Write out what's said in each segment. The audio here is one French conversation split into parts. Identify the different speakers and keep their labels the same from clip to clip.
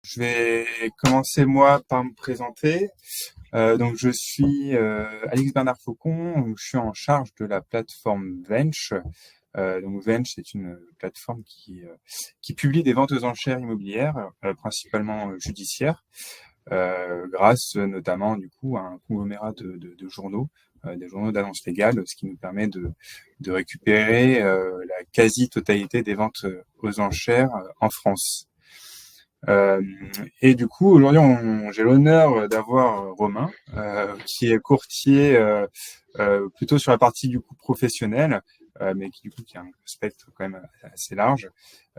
Speaker 1: Je vais commencer moi par me présenter. Donc je suis Alix Bernard Faucon. Donc, je suis en charge de la plateforme Vench. Donc Vench, c'est une plateforme qui publie des ventes aux enchères immobilières, principalement judiciaires, grâce notamment du coup à un conglomérat de journaux, des journaux d'annonces légales, ce qui nous permet de récupérer la quasi-totalité des ventes aux enchères en France. Et du coup, aujourd'hui, j'ai l'honneur d'avoir Romain, qui est courtier plutôt sur la partie du coup professionnelle, mais qui a un spectre quand même assez large,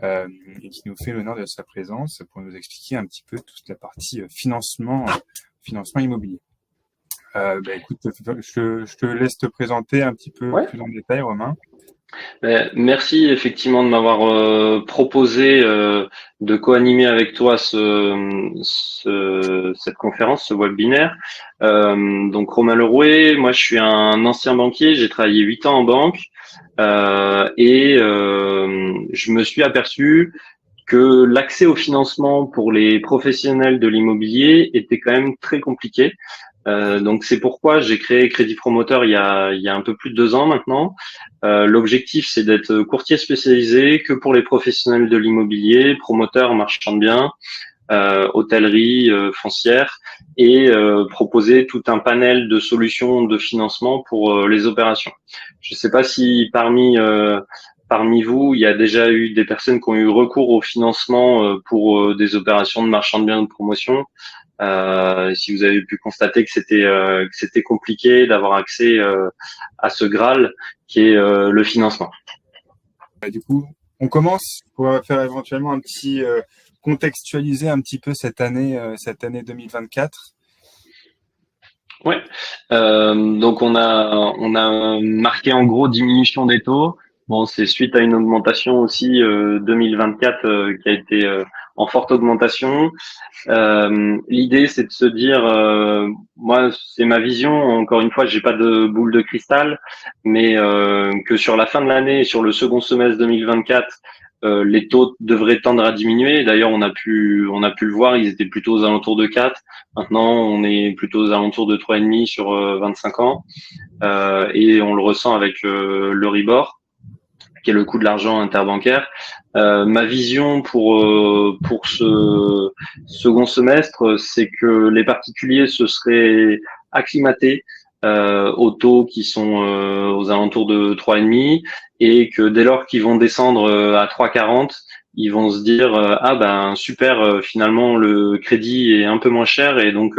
Speaker 1: et qui nous fait l'honneur de sa présence pour nous expliquer un petit peu toute la partie financement immobilier. Écoute, je te laisse te présenter un petit peu
Speaker 2: Ouais.
Speaker 1: plus en détail, Romain.
Speaker 2: Merci effectivement de m'avoir proposé de co-animer avec toi cette conférence, ce webinaire. Donc Romain Lerouet, moi je suis un ancien banquier, j'ai travaillé 8 ans en banque et je me suis aperçu que l'accès au financement pour les professionnels de l'immobilier était quand même très compliqué. Donc c'est pourquoi j'ai créé Crédit Promoteur il y a un peu plus de 2 ans maintenant. L'objectif c'est d'être courtier spécialisé que pour les professionnels de l'immobilier, promoteurs, marchands de biens, hôtellerie, foncière, et proposer tout un panel de solutions de financement pour les opérations. Je ne sais pas si parmi vous, il y a déjà eu des personnes qui ont eu recours au financement pour des opérations de marchand de biens de promotion. Si vous avez pu constater que c'était compliqué d'avoir accès à ce Graal qui est le financement.
Speaker 1: Du coup, on commence pour faire éventuellement un petit contextualiser un petit peu cette année 2024.
Speaker 2: Ouais. Donc on a marqué en gros diminution des taux. Bon, c'est suite à une augmentation aussi 2024 qui a été en forte augmentation. L'idée, c'est de se dire, moi, c'est ma vision. Encore une fois, j'ai pas de boule de cristal, mais que sur la fin de l'année, et sur le second semestre 2024, les taux devraient tendre à diminuer. D'ailleurs, on a pu le voir, ils étaient plutôt aux alentours de 4. Maintenant, on est plutôt aux alentours de 3,5 sur 25 ans, et on le ressent avec l'Euribor, qui est le coût de l'argent interbancaire. Ma vision pour ce second semestre, c'est que les particuliers se seraient acclimatés aux taux qui sont aux alentours de 3,5, et que dès lors qu'ils vont descendre à 3,40, ils vont se dire ah ben super, finalement le crédit est un peu moins cher, et donc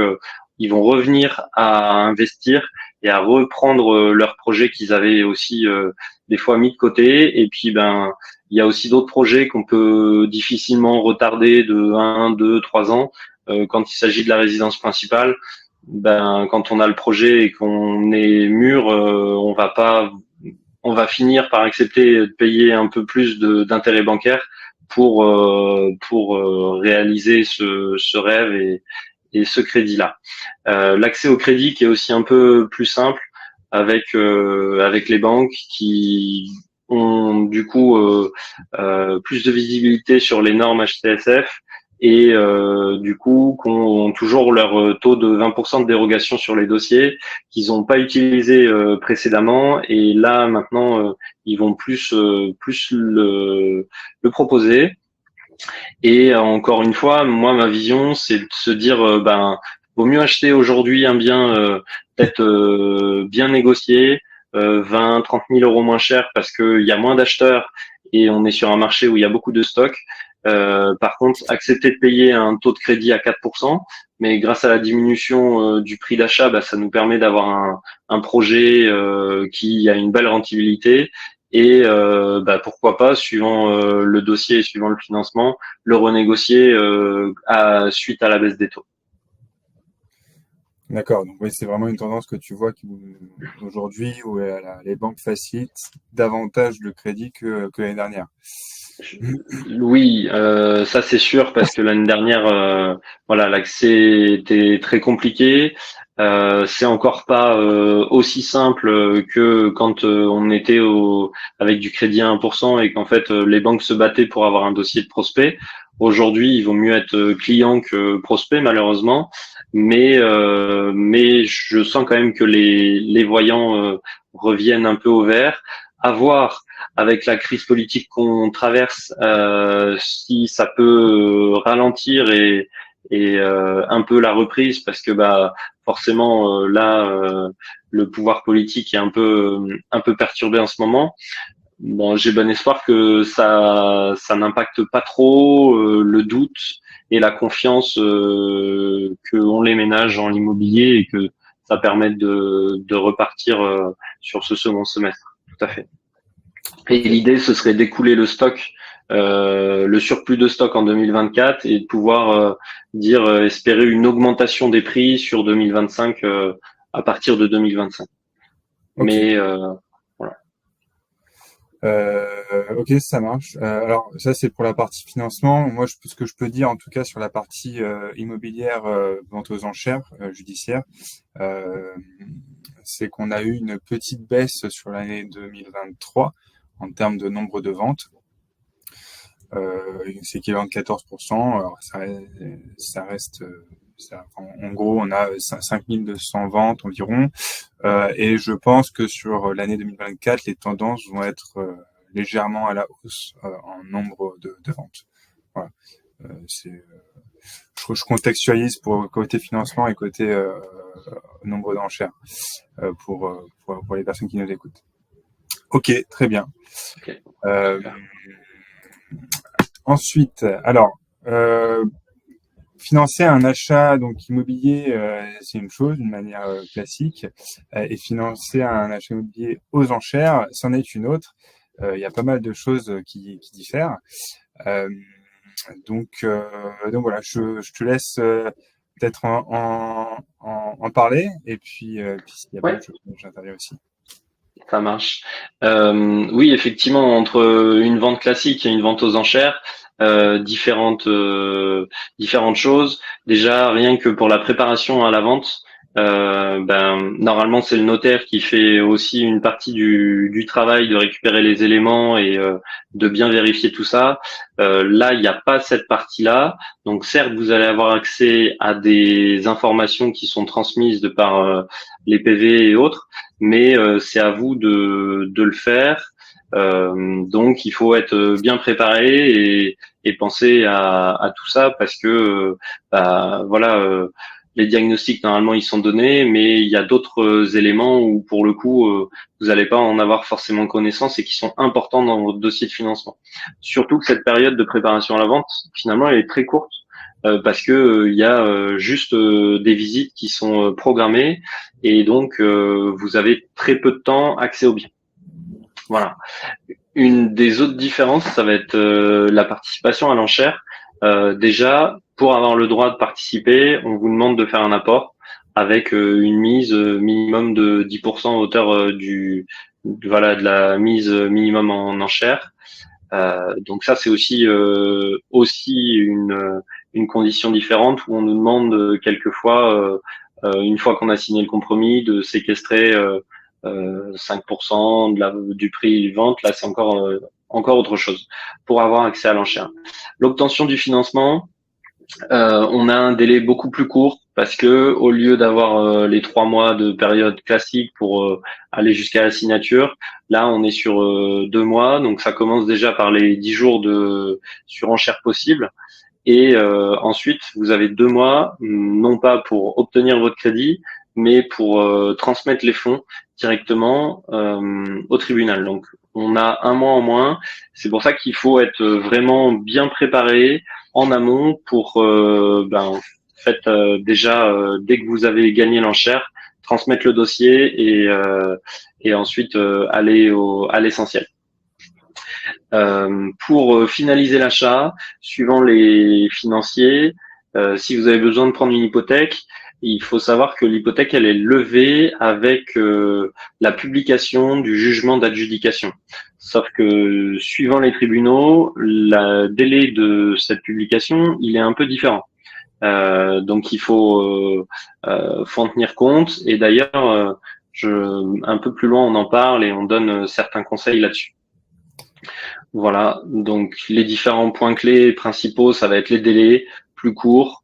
Speaker 2: ils vont revenir à investir et à reprendre leurs projets qu'ils avaient aussi des fois mis de côté. Et puis ben il y a aussi d'autres projets qu'on peut difficilement retarder de 1, 2, 3 ans quand il s'agit de la résidence principale. Ben quand on a le projet et qu'on est mûr, on va finir par accepter de payer un peu plus d'intérêts bancaires pour réaliser ce rêve et ce crédit-là. L'accès au crédit qui est aussi un peu plus simple avec les banques qui ont du coup plus de visibilité sur les normes HTSF, et du coup ont toujours leur taux de 20% de dérogation sur les dossiers qu'ils n'ont pas utilisé précédemment, et là maintenant ils vont plus le proposer. Et encore une fois, moi, ma vision, c'est de se dire, vaut mieux acheter aujourd'hui un bien peut-être bien négocié, 20, 30 000 euros moins cher, parce qu'il y a moins d'acheteurs et on est sur un marché où il y a beaucoup de stocks. Par contre, accepter de payer un taux de crédit à 4%, mais grâce à la diminution du prix d'achat, ça nous permet d'avoir un projet qui a une belle rentabilité, et pourquoi pas, suivant le dossier et suivant le financement, le renégocier suite à la baisse des taux.
Speaker 1: D'accord. Donc oui, c'est vraiment une tendance que tu vois aujourd'hui où les banques facilitent davantage le crédit que l'année dernière.
Speaker 2: Oui, ça c'est sûr, parce que l'année dernière, voilà, l'accès était très compliqué. C'est encore pas aussi simple que quand on était avec du crédit à 1%, et qu'en fait les banques se battaient pour avoir un dossier de prospect. Aujourd'hui, il vaut mieux être client que prospect, malheureusement. Mais je sens quand même que les voyants reviennent un peu au vert. À voir avec la crise politique qu'on traverse, si ça peut ralentir et un peu la reprise, parce que bah forcément là le pouvoir politique est un peu perturbé en ce moment. Bon, j'ai bon espoir que ça n'impacte pas trop le doute et la confiance que ont les ménages en l'immobilier et que ça permette de repartir sur ce second semestre. Tout à fait. Et
Speaker 1: Ok.
Speaker 2: l'idée, ce serait d'écouler le stock, le surplus de stock en 2024 et de pouvoir dire espérer une augmentation des prix sur 2025 à partir de 2025.
Speaker 1: Ok.
Speaker 2: Mais voilà.
Speaker 1: Ok, ça marche. Alors ça c'est pour la partie financement. Moi, ce que je peux dire en tout cas sur la partie immobilière, vente aux enchères judiciaire, euh, c'est qu'on a eu une petite baisse sur l'année 2023 en termes de nombre de ventes. C'est équivalent de 14%. Alors ça reste en gros, on a 5200 ventes environ. Et je pense que sur l'année 2024, les tendances vont être légèrement à la hausse en nombre de ventes. Voilà. Je contextualise pour côté financement et côté nombre d'enchères pour les personnes qui nous écoutent. Ok, très bien.
Speaker 2: Okay.
Speaker 1: Euh,
Speaker 2: Super.
Speaker 1: Ensuite, alors, financer un achat donc immobilier, c'est une chose, d'une manière classique, et financer un achat immobilier aux enchères, c'en est une autre. Il y a pas mal de choses qui diffèrent. Euh, donc voilà, je te laisse peut-être en parler, et puis s'il y a
Speaker 2: Ouais.
Speaker 1: besoin, j'interviens aussi.
Speaker 2: Ça marche. Oui, effectivement, entre une vente classique et une vente aux enchères, différentes choses. Déjà, rien que pour la préparation à la vente, normalement c'est le notaire qui fait aussi une partie du travail de récupérer les éléments et de bien vérifier tout ça. Là, il n'y a pas cette partie-là. Donc, certes, vous allez avoir accès à des informations qui sont transmises de par les PV et autres, mais c'est à vous de le faire. Donc, il faut être bien préparé et penser à tout ça parce que voilà, les diagnostics normalement ils sont donnés, mais il y a d'autres éléments où pour le coup vous n'allez pas en avoir forcément connaissance et qui sont importants dans votre dossier de financement. Surtout que cette période de préparation à la vente, finalement, elle est très courte. Parce que il y a juste des visites qui sont programmées et donc vous avez très peu de temps accès aux biens. Voilà. Une des autres différences, ça va être la participation à l'enchère. Déjà, pour avoir le droit de participer, on vous demande de faire un apport avec une mise minimum de 10% à hauteur voilà, de la mise minimum en enchère. Donc ça, c'est aussi une condition différente où on nous demande quelquefois, une fois qu'on a signé le compromis, de séquestrer 5% du prix de vente. Là, c'est encore autre chose pour avoir accès à l'enchère. L'obtention du financement, on a un délai beaucoup plus court parce que au lieu d'avoir les 3 mois de période classique pour aller jusqu'à la signature, là on est sur 2 mois, donc ça commence déjà par les 10 jours de surenchère possible. Et ensuite, vous avez 2 mois, non pas pour obtenir votre crédit, mais pour transmettre les fonds directement au tribunal. Donc, on a un mois en moins. C'est pour ça qu'il faut être vraiment bien préparé en amont pour, en fait, déjà, dès que vous avez gagné l'enchère, transmettre le dossier et ensuite aller à l'essentiel. Pour finaliser l'achat, suivant les financiers, si vous avez besoin de prendre une hypothèque, il faut savoir que l'hypothèque, elle est levée avec la publication du jugement d'adjudication. Sauf que suivant les tribunaux, le délai de cette publication, il est un peu différent. Donc il faut en tenir compte. Et d'ailleurs, un peu plus loin, on en parle et on donne certains conseils là-dessus. Voilà, donc les différents points clés principaux, ça va être les délais plus courts,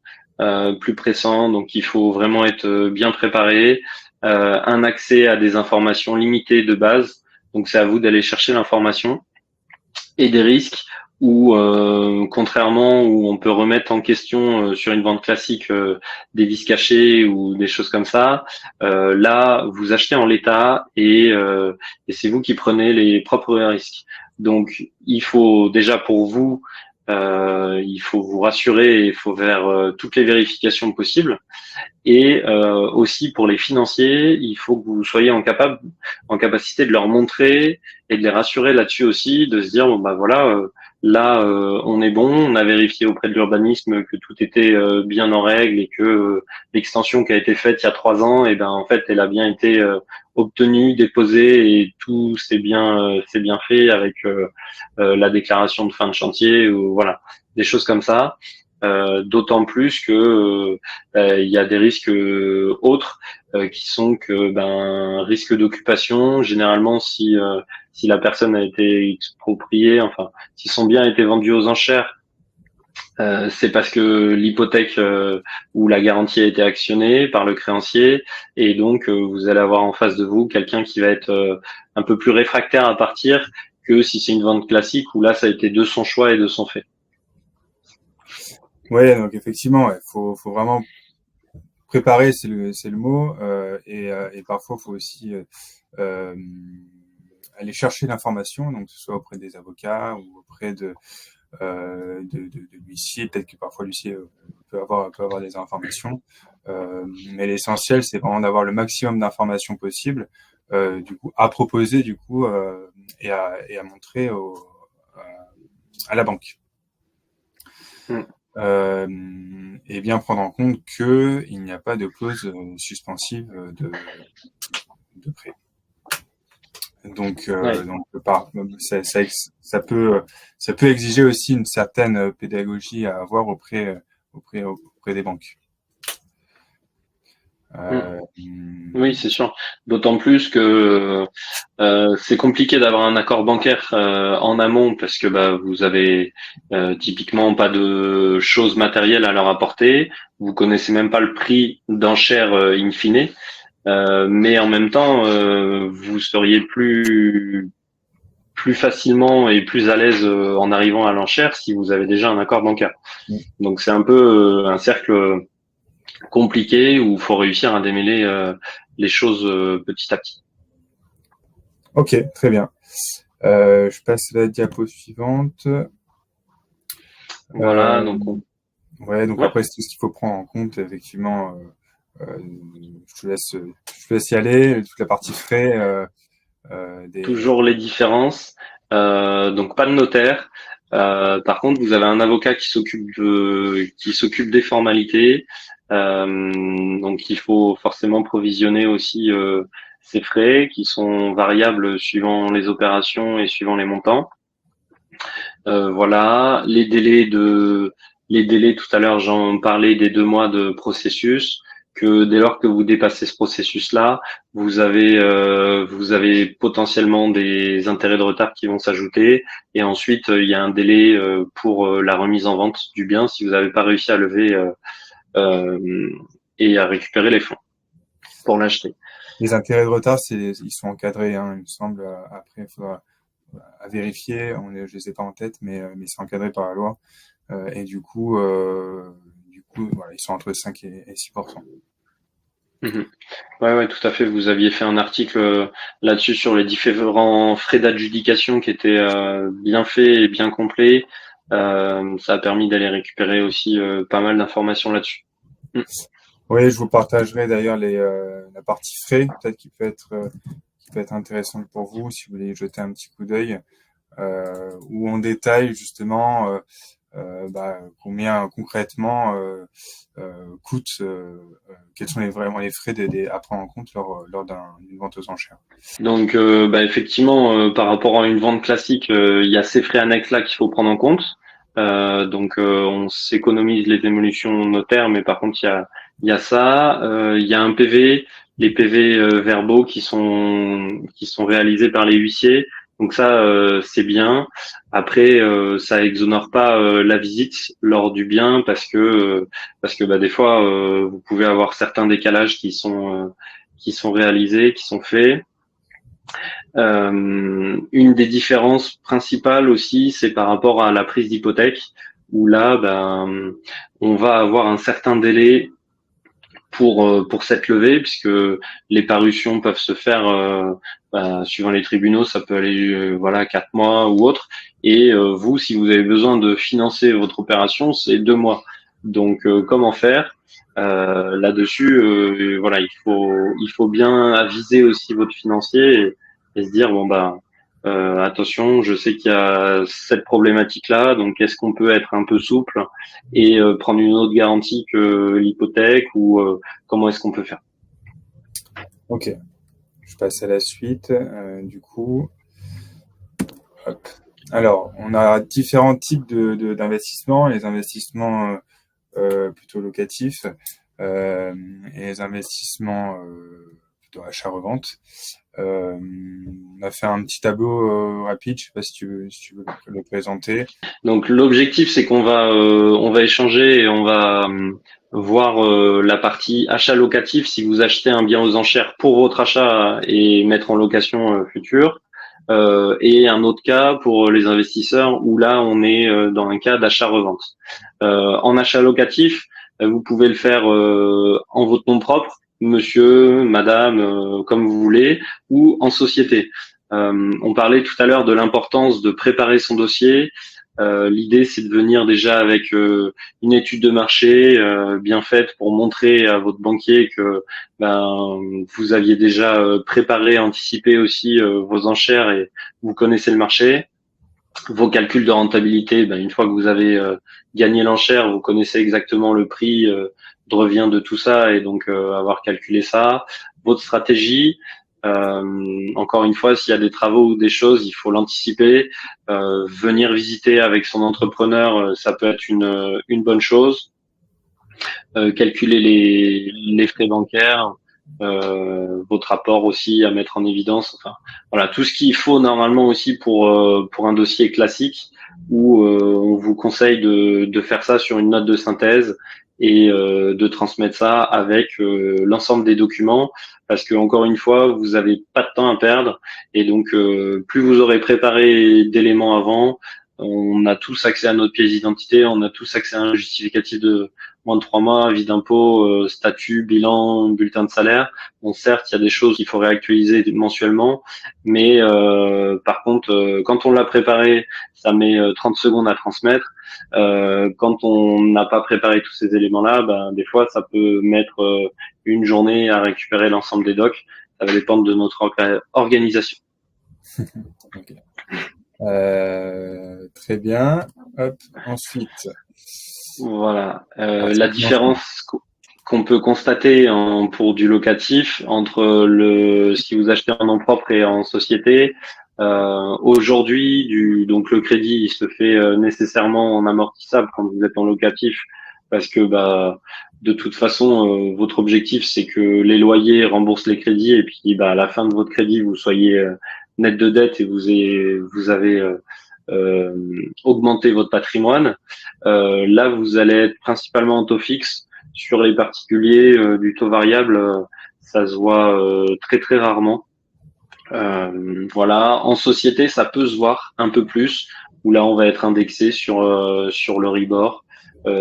Speaker 2: plus pressants, donc il faut vraiment être bien préparé, un accès à des informations limitées de base, donc c'est à vous d'aller chercher l'information, et des risques où, contrairement, où on peut remettre en question sur une vente classique des vis cachés ou des choses comme ça, là, vous achetez en l'état et c'est vous qui prenez les propres risques. Donc, il faut déjà pour vous, il faut vous rassurer, il faut faire toutes les vérifications possibles. Et aussi pour les financiers, il faut que vous soyez en capacité de leur montrer et de les rassurer là-dessus aussi, de se dire bon bah voilà, là on est bon, on a vérifié auprès de l'urbanisme que tout était bien en règle et que l'extension qui a été faite il y a 3 ans, et ben en fait elle a bien été obtenue, déposée et tout c'est bien fait avec la déclaration de fin de chantier ou voilà des choses comme ça. D'autant plus que il y a des risques autres qui sont que risque d'occupation. Généralement, si la personne a été expropriée, enfin si son bien a été vendu aux enchères, c'est parce que l'hypothèque ou la garantie a été actionnée par le créancier et donc vous allez avoir en face de vous quelqu'un qui va être un peu plus réfractaire à partir que si c'est une vente classique où là ça a été de son choix et de son fait.
Speaker 1: Ouais, donc effectivement, faut vraiment préparer, c'est le mot, et parfois faut aussi euh, aller chercher l'information, donc que ce soit auprès des avocats ou auprès de l'huissier. Peut-être que parfois l'huissier peut avoir des informations, mais l'essentiel c'est vraiment d'avoir le maximum d'informations possibles, du coup à proposer du coup et à montrer à la banque.
Speaker 2: Mm.
Speaker 1: Et bien prendre en compte que il n'y a pas de clause suspensive de prêt. Donc,
Speaker 2: Ouais.
Speaker 1: ça peut exiger aussi une certaine pédagogie à avoir auprès des banques.
Speaker 2: Mm.
Speaker 1: Euh,
Speaker 2: Oui, c'est sûr. D'autant plus que c'est compliqué d'avoir un accord bancaire en amont parce que bah, vous avez typiquement pas de choses matérielles à leur apporter. Vous connaissez même pas le prix d'enchère in fine. Mais en même temps, vous seriez plus facilement et plus à l'aise en arrivant à l'enchère si vous avez déjà un accord bancaire. Donc c'est un peu un cercle compliqué où il faut réussir à démêler les choses petit à petit.
Speaker 1: ok, très bien. Je passe à la diapo suivante.
Speaker 2: Voilà,
Speaker 1: Euh,
Speaker 2: donc
Speaker 1: ouais, donc
Speaker 2: ouais,
Speaker 1: après, c'est tout ce qu'il faut prendre en compte, effectivement. Je te laisse y aller. Toute la partie frais,
Speaker 2: toujours les différences. Donc pas de notaire. Par contre, vous avez un avocat qui s'occupe des formalités. Donc il faut forcément provisionner aussi ces frais qui sont variables suivant les opérations et suivant les montants. Voilà, les délais tout à l'heure, j'en parlais des 2 mois de processus, que dès lors que vous dépassez ce processus-là, vous avez potentiellement des intérêts de retard qui vont s'ajouter. Et ensuite, il y a un délai pour la remise en vente du bien si vous n'avez pas réussi à lever euh, et à récupérer les fonds pour l'acheter.
Speaker 1: les intérêts de retard, ils sont encadrés, hein, il me semble. Après, il faudra à vérifier. Je les ai pas en tête, mais c'est encadré par la loi. Et du coup, voilà, ils sont entre 5 et 6%.
Speaker 2: Mhm. Ouais, ouais, tout à fait. Vous aviez fait un article là-dessus sur les différents frais d'adjudication qui étaient bien faits et bien complets. Ça a permis d'aller récupérer aussi pas mal d'informations là-dessus. Mm.
Speaker 1: Oui, je vous partagerai d'ailleurs la partie frais, peut-être qui peut être intéressante pour vous si vous voulez y jeter un petit coup d'œil, où on détaille justement combien concrètement coûtent, quels sont vraiment les frais à prendre en compte lors d'une vente aux enchères.
Speaker 2: Donc, effectivement, par rapport à une vente classique, il y a ces frais annexes là qu'il faut prendre en compte. On s'économise les démolitions notaires, mais par contre, il y a ça. Il y a un PV, les PV verbaux qui sont réalisés par les huissiers. Donc ça, c'est bien. Après, ça exonère pas la visite lors du bien parce que bah, des fois, vous pouvez avoir certains décalages qui sont réalisés, qui sont faits. Une des différences principales aussi, c'est par rapport à la prise d'hypothèque, où là, ben, on va avoir un certain délai pour cette levée, puisque les parutions peuvent se faire suivant les tribunaux, ça peut aller 4 mois ou autre. Et vous, si vous avez besoin de financer votre opération, c'est 2 mois. Donc comment faire là-dessus voilà, il faut bien aviser aussi votre financier et se dire bon bah attention, je sais qu'il y a cette problématique-là, donc est-ce qu'on peut être un peu souple et prendre une autre garantie que l'hypothèque ou comment est-ce qu'on peut faire?
Speaker 1: Ok, je passe à la suite. Du coup, hop. Alors, on a différents types d'investissements, les investissements plutôt locatifs et les investissements plutôt achat-revente. On a fait un petit tableau rapide, je sais pas si tu veux le présenter.
Speaker 2: Donc l'objectif c'est on va échanger et on va voir la partie achat locatif si vous achetez un bien aux enchères pour votre achat et mettre en location future. Et un autre cas pour les investisseurs où là on est dans un cas d'achat-revente. En achat locatif, vous pouvez le faire en votre nom propre, monsieur, madame, comme vous voulez, ou en société. On parlait tout à l'heure de l'importance de préparer son dossier. L'idée, c'est de venir déjà avec une étude de marché bien faite pour montrer à votre banquier que ben, vous aviez déjà préparé, anticipé aussi vos enchères et vous connaissez le marché. Vos calculs de rentabilité, ben, une fois que vous avez gagné l'enchère, vous connaissez exactement le prix de revient de tout ça et donc avoir calculé ça. Votre stratégie, encore une fois, s'il y a des travaux ou des choses, il faut l'anticiper. Venir visiter avec son entrepreneur, ça peut être une bonne chose. Calculer les frais bancaires, votre apport aussi à mettre en évidence. Enfin, voilà, tout ce qu'il faut normalement aussi pour un dossier classique où on vous conseille de faire ça sur une note de synthèse et de transmettre ça avec l'ensemble des documents parce que encore une fois, vous n'avez pas de temps à perdre et donc plus vous aurez préparé d'éléments avant, on a tous accès à notre pièce d'identité, on a tous accès à un justificatif de moins de 3 mois, avis d'impôt, statut, bilan, bulletin de salaire. Bon, certes, il y a des choses qu'il faut réactualiser mensuellement, mais par contre, quand on l'a préparé, ça met 30 secondes à transmettre. Quand on n'a pas préparé tous ces éléments-là, ben, des fois, ça peut mettre une journée à récupérer l'ensemble des docs. Ça va dépendre de notre organisation.
Speaker 1: Okay. Très bien. Hop, ensuite.
Speaker 2: Voilà. La différence qu'on peut constater pour du locatif entre si vous achetez en nom propre et en société, aujourd'hui, donc le crédit il se fait nécessairement en amortissable quand vous êtes en locatif parce que bah de toute façon votre objectif c'est que les loyers remboursent les crédits et puis bah à la fin de votre crédit vous soyez net de dette et vous avez augmenté votre patrimoine. Là, vous allez être principalement en taux fixe. Sur les particuliers, du taux variable, ça se voit très très rarement. Voilà. En société, ça peut se voir un peu plus, où là, on va être indexé sur le Ribor,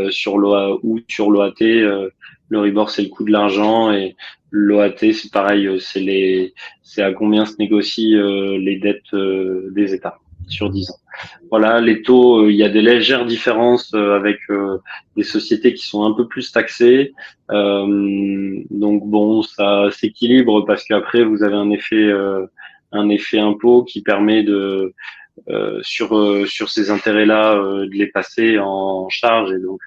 Speaker 2: sur l'OA ou sur l'OAT. Le Ribor, c'est le coût de l'argent et l'OAT, c'est pareil, c'est à combien se négocient les dettes des États sur 10 ans. Voilà, les taux, il y a des légères différences avec des sociétés qui sont un peu plus taxées. Donc bon, ça s'équilibre parce qu'après vous avez un effet impôt qui permet de sur ces intérêts-là de les passer en charge et donc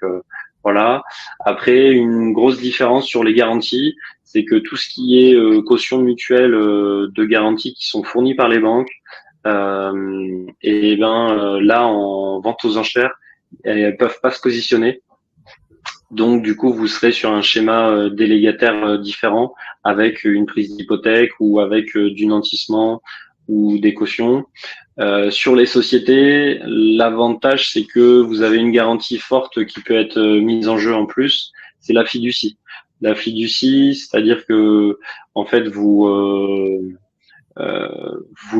Speaker 2: voilà. Après, une grosse différence sur les garanties, c'est que tout ce qui est caution mutuelle de garantie qui sont fournies par les banques, et ben là en vente aux enchères, elles peuvent pas se positionner. Donc du coup, vous serez sur un schéma délégataire différent avec une prise d'hypothèque ou avec du nantissement ou des cautions. Sur les sociétés, l'avantage, c'est que vous avez une garantie forte qui peut être mise en jeu en plus, c'est la fiducie. La fiducie, c'est-à-dire que en fait vous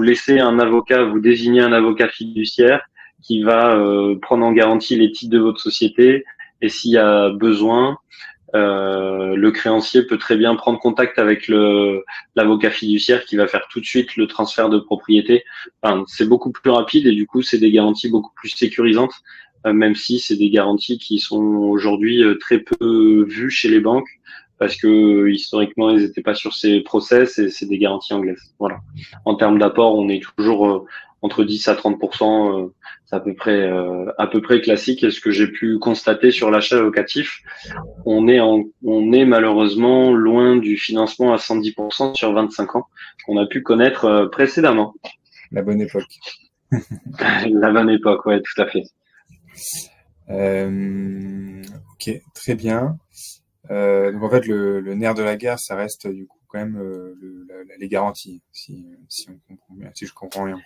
Speaker 2: laissez un avocat, vous désignez un avocat fiduciaire qui va prendre en garantie les titres de votre société, et s'il y a besoin, le créancier peut très bien prendre contact avec l'avocat fiduciaire qui va faire tout de suite le transfert de propriété. Enfin, c'est beaucoup plus rapide et du coup, c'est des garanties beaucoup plus sécurisantes, même si c'est des garanties qui sont aujourd'hui très peu vues chez les banques parce que historiquement, ils n'étaient pas sur ces process et c'est des garanties anglaises. Voilà. En termes d'apport, on est toujours entre 10 à 30%. C'est à peu près classique. Et ce que j'ai pu constater sur l'achat locatif, on est malheureusement loin du financement à 110% sur 25 ans qu'on a pu connaître précédemment.
Speaker 1: La bonne époque.
Speaker 2: La bonne époque, ouais, tout à fait.
Speaker 1: Ok, très bien. Donc en fait, le nerf de la guerre, ça reste du coup quand même les garanties, si on comprend bien, si je comprends bien.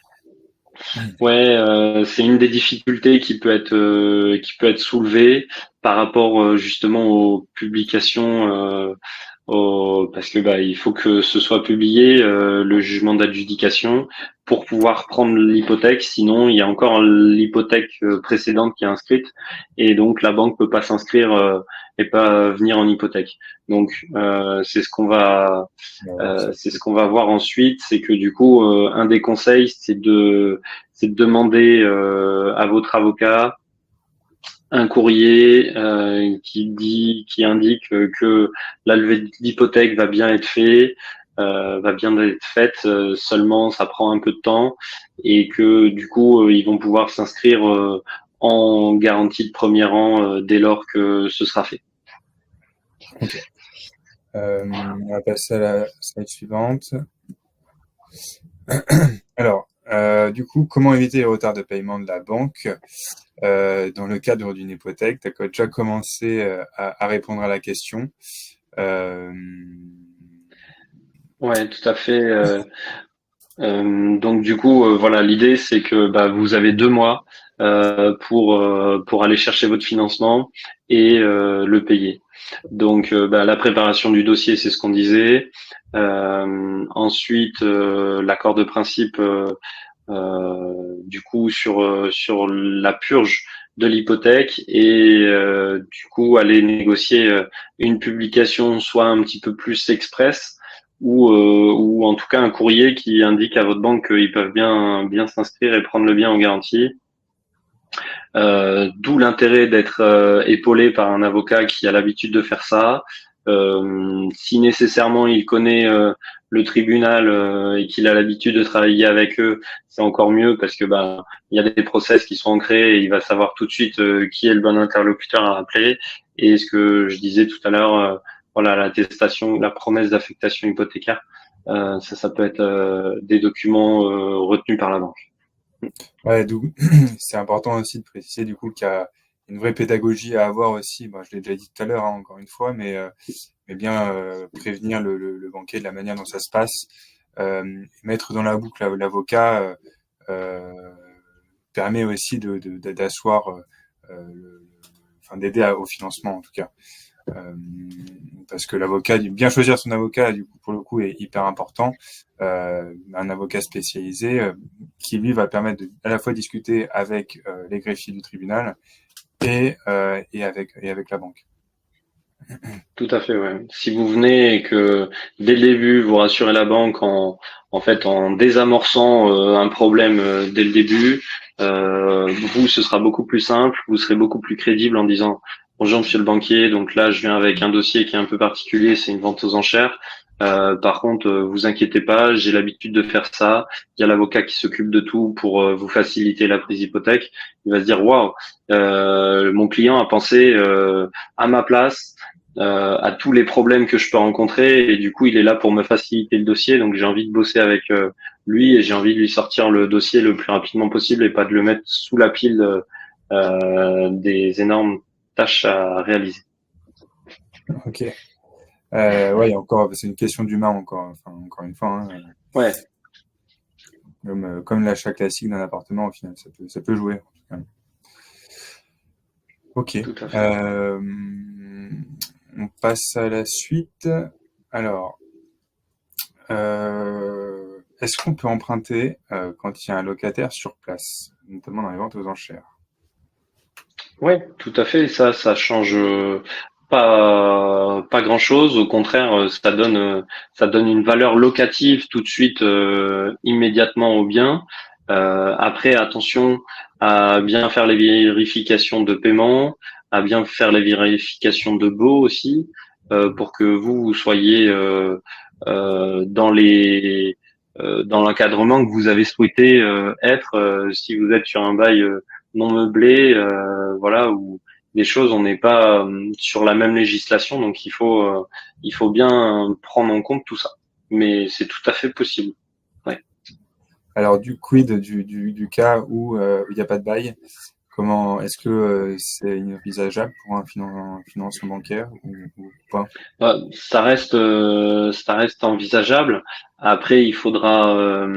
Speaker 2: Ouais, c'est une des difficultés qui peut être soulevée par rapport justement aux publications, parce que bah il faut que ce soit publié le jugement d'adjudication pour pouvoir prendre l'hypothèque. Sinon, il y a encore l'hypothèque précédente qui est inscrite et donc la banque peut pas s'inscrire et pas venir en hypothèque. Donc
Speaker 1: Ouais,
Speaker 2: c'est ce qu'on va voir ensuite, c'est que du coup, un des conseils, c'est de demander à votre avocat un courrier qui indique que la levée d'hypothèque va bien être va bien être faite. Seulement, ça prend un peu de temps et que du coup, ils vont pouvoir s'inscrire en garantie de premier rang dès lors que ce sera fait.
Speaker 1: ok. On va passer à la slide suivante. Alors, du coup, comment éviter les retards de paiement de la banque dans le cadre d'une hypothèque? Tu as déjà commencé à répondre à la question. Euh,
Speaker 2: Ouais, tout à fait. Donc du coup, voilà, l'idée c'est que bah, vous avez 2 mois pour aller chercher votre financement et le payer. Donc bah, la préparation du dossier, c'est ce qu'on disait. Ensuite, l'accord de principe, du coup sur la purge de l'hypothèque et du coup aller négocier une publication soit un petit peu plus express ou en tout cas un courrier qui indique à votre banque qu'ils peuvent bien s'inscrire et prendre le bien en garantie. D'où l'intérêt d'être épaulé par un avocat qui a l'habitude de faire ça. Si nécessairement il connaît le tribunal et qu'il a l'habitude de travailler avec eux, c'est encore mieux parce que bah il y a des process qui sont ancrés et il va savoir tout de suite qui est le bon interlocuteur à appeler. Et ce que je disais tout à l'heure, voilà, l'attestation, la promesse d'affectation hypothécaire, ça peut être des documents retenus par la banque.
Speaker 1: ouais, d'où c'est important aussi de préciser du coup qu'il y a une vraie pédagogie à avoir aussi. Bon, je l'ai déjà dit tout à l'heure, hein, encore une fois, mais bien prévenir le banquier de la manière dont ça se passe, mettre dans la boucle l'avocat euh, permet aussi d'asseoir, enfin d'aider au financement en tout cas. Euh, Parce que l'avocat, bien choisir son avocat, du coup, pour le coup, est hyper important. Un avocat spécialisé qui, lui, va permettre de à la fois discuter avec les greffiers du tribunal et avec la banque.
Speaker 2: Tout à fait, ouais. Si vous venez et que dès le début vous rassurez la banque en fait en désamorçant un problème dès le début, vous ce sera beaucoup plus simple, vous serez beaucoup plus crédible en disant bonjour monsieur le banquier, donc là je viens avec un dossier qui est un peu particulier, c'est une vente aux enchères. Par contre, vous inquiétez pas, j'ai l'habitude de faire ça. Il y a l'avocat qui s'occupe de tout pour vous faciliter la prise d'hypothèque. Il va se dire waouh, mon client a pensé à ma place à tous les problèmes que je peux rencontrer et du coup il est là pour me faciliter le dossier, donc j'ai envie de bosser avec lui et j'ai envie de lui sortir le dossier le plus rapidement possible et pas de le mettre sous la pile des énormes tâches à réaliser.
Speaker 1: Ok. Ouais, encore, c'est une question d'humain encore, enfin, encore une fois. Hein.
Speaker 2: Ouais,
Speaker 1: Comme l'achat classique d'un appartement, au final, ça peut jouer. En tout cas. Ok.
Speaker 2: Tout à fait.
Speaker 1: On passe à la suite. Alors, est-ce qu'on peut emprunter quand il y a un locataire sur place, notamment dans les ventes aux enchères?
Speaker 2: Ouais, tout à fait. Ça change pas grand-chose. Au contraire, ça donne une valeur locative tout de suite, immédiatement au bien. Après, attention à bien faire les vérifications de paiement, à bien faire les vérifications de baux aussi, pour que vous soyez dans dans l'encadrement que vous avez souhaité être. Si vous êtes sur un bail non meublé, voilà, où des choses, on n'est pas sur la même législation, donc il faut bien prendre en compte tout ça. Mais c'est tout à fait possible. Ouais.
Speaker 1: Alors, du quid du cas où il n'y a pas de bail, comment est-ce que c'est inenvisageable pour un financement bancaire ou pas?
Speaker 2: Ça reste envisageable. Après, il faudra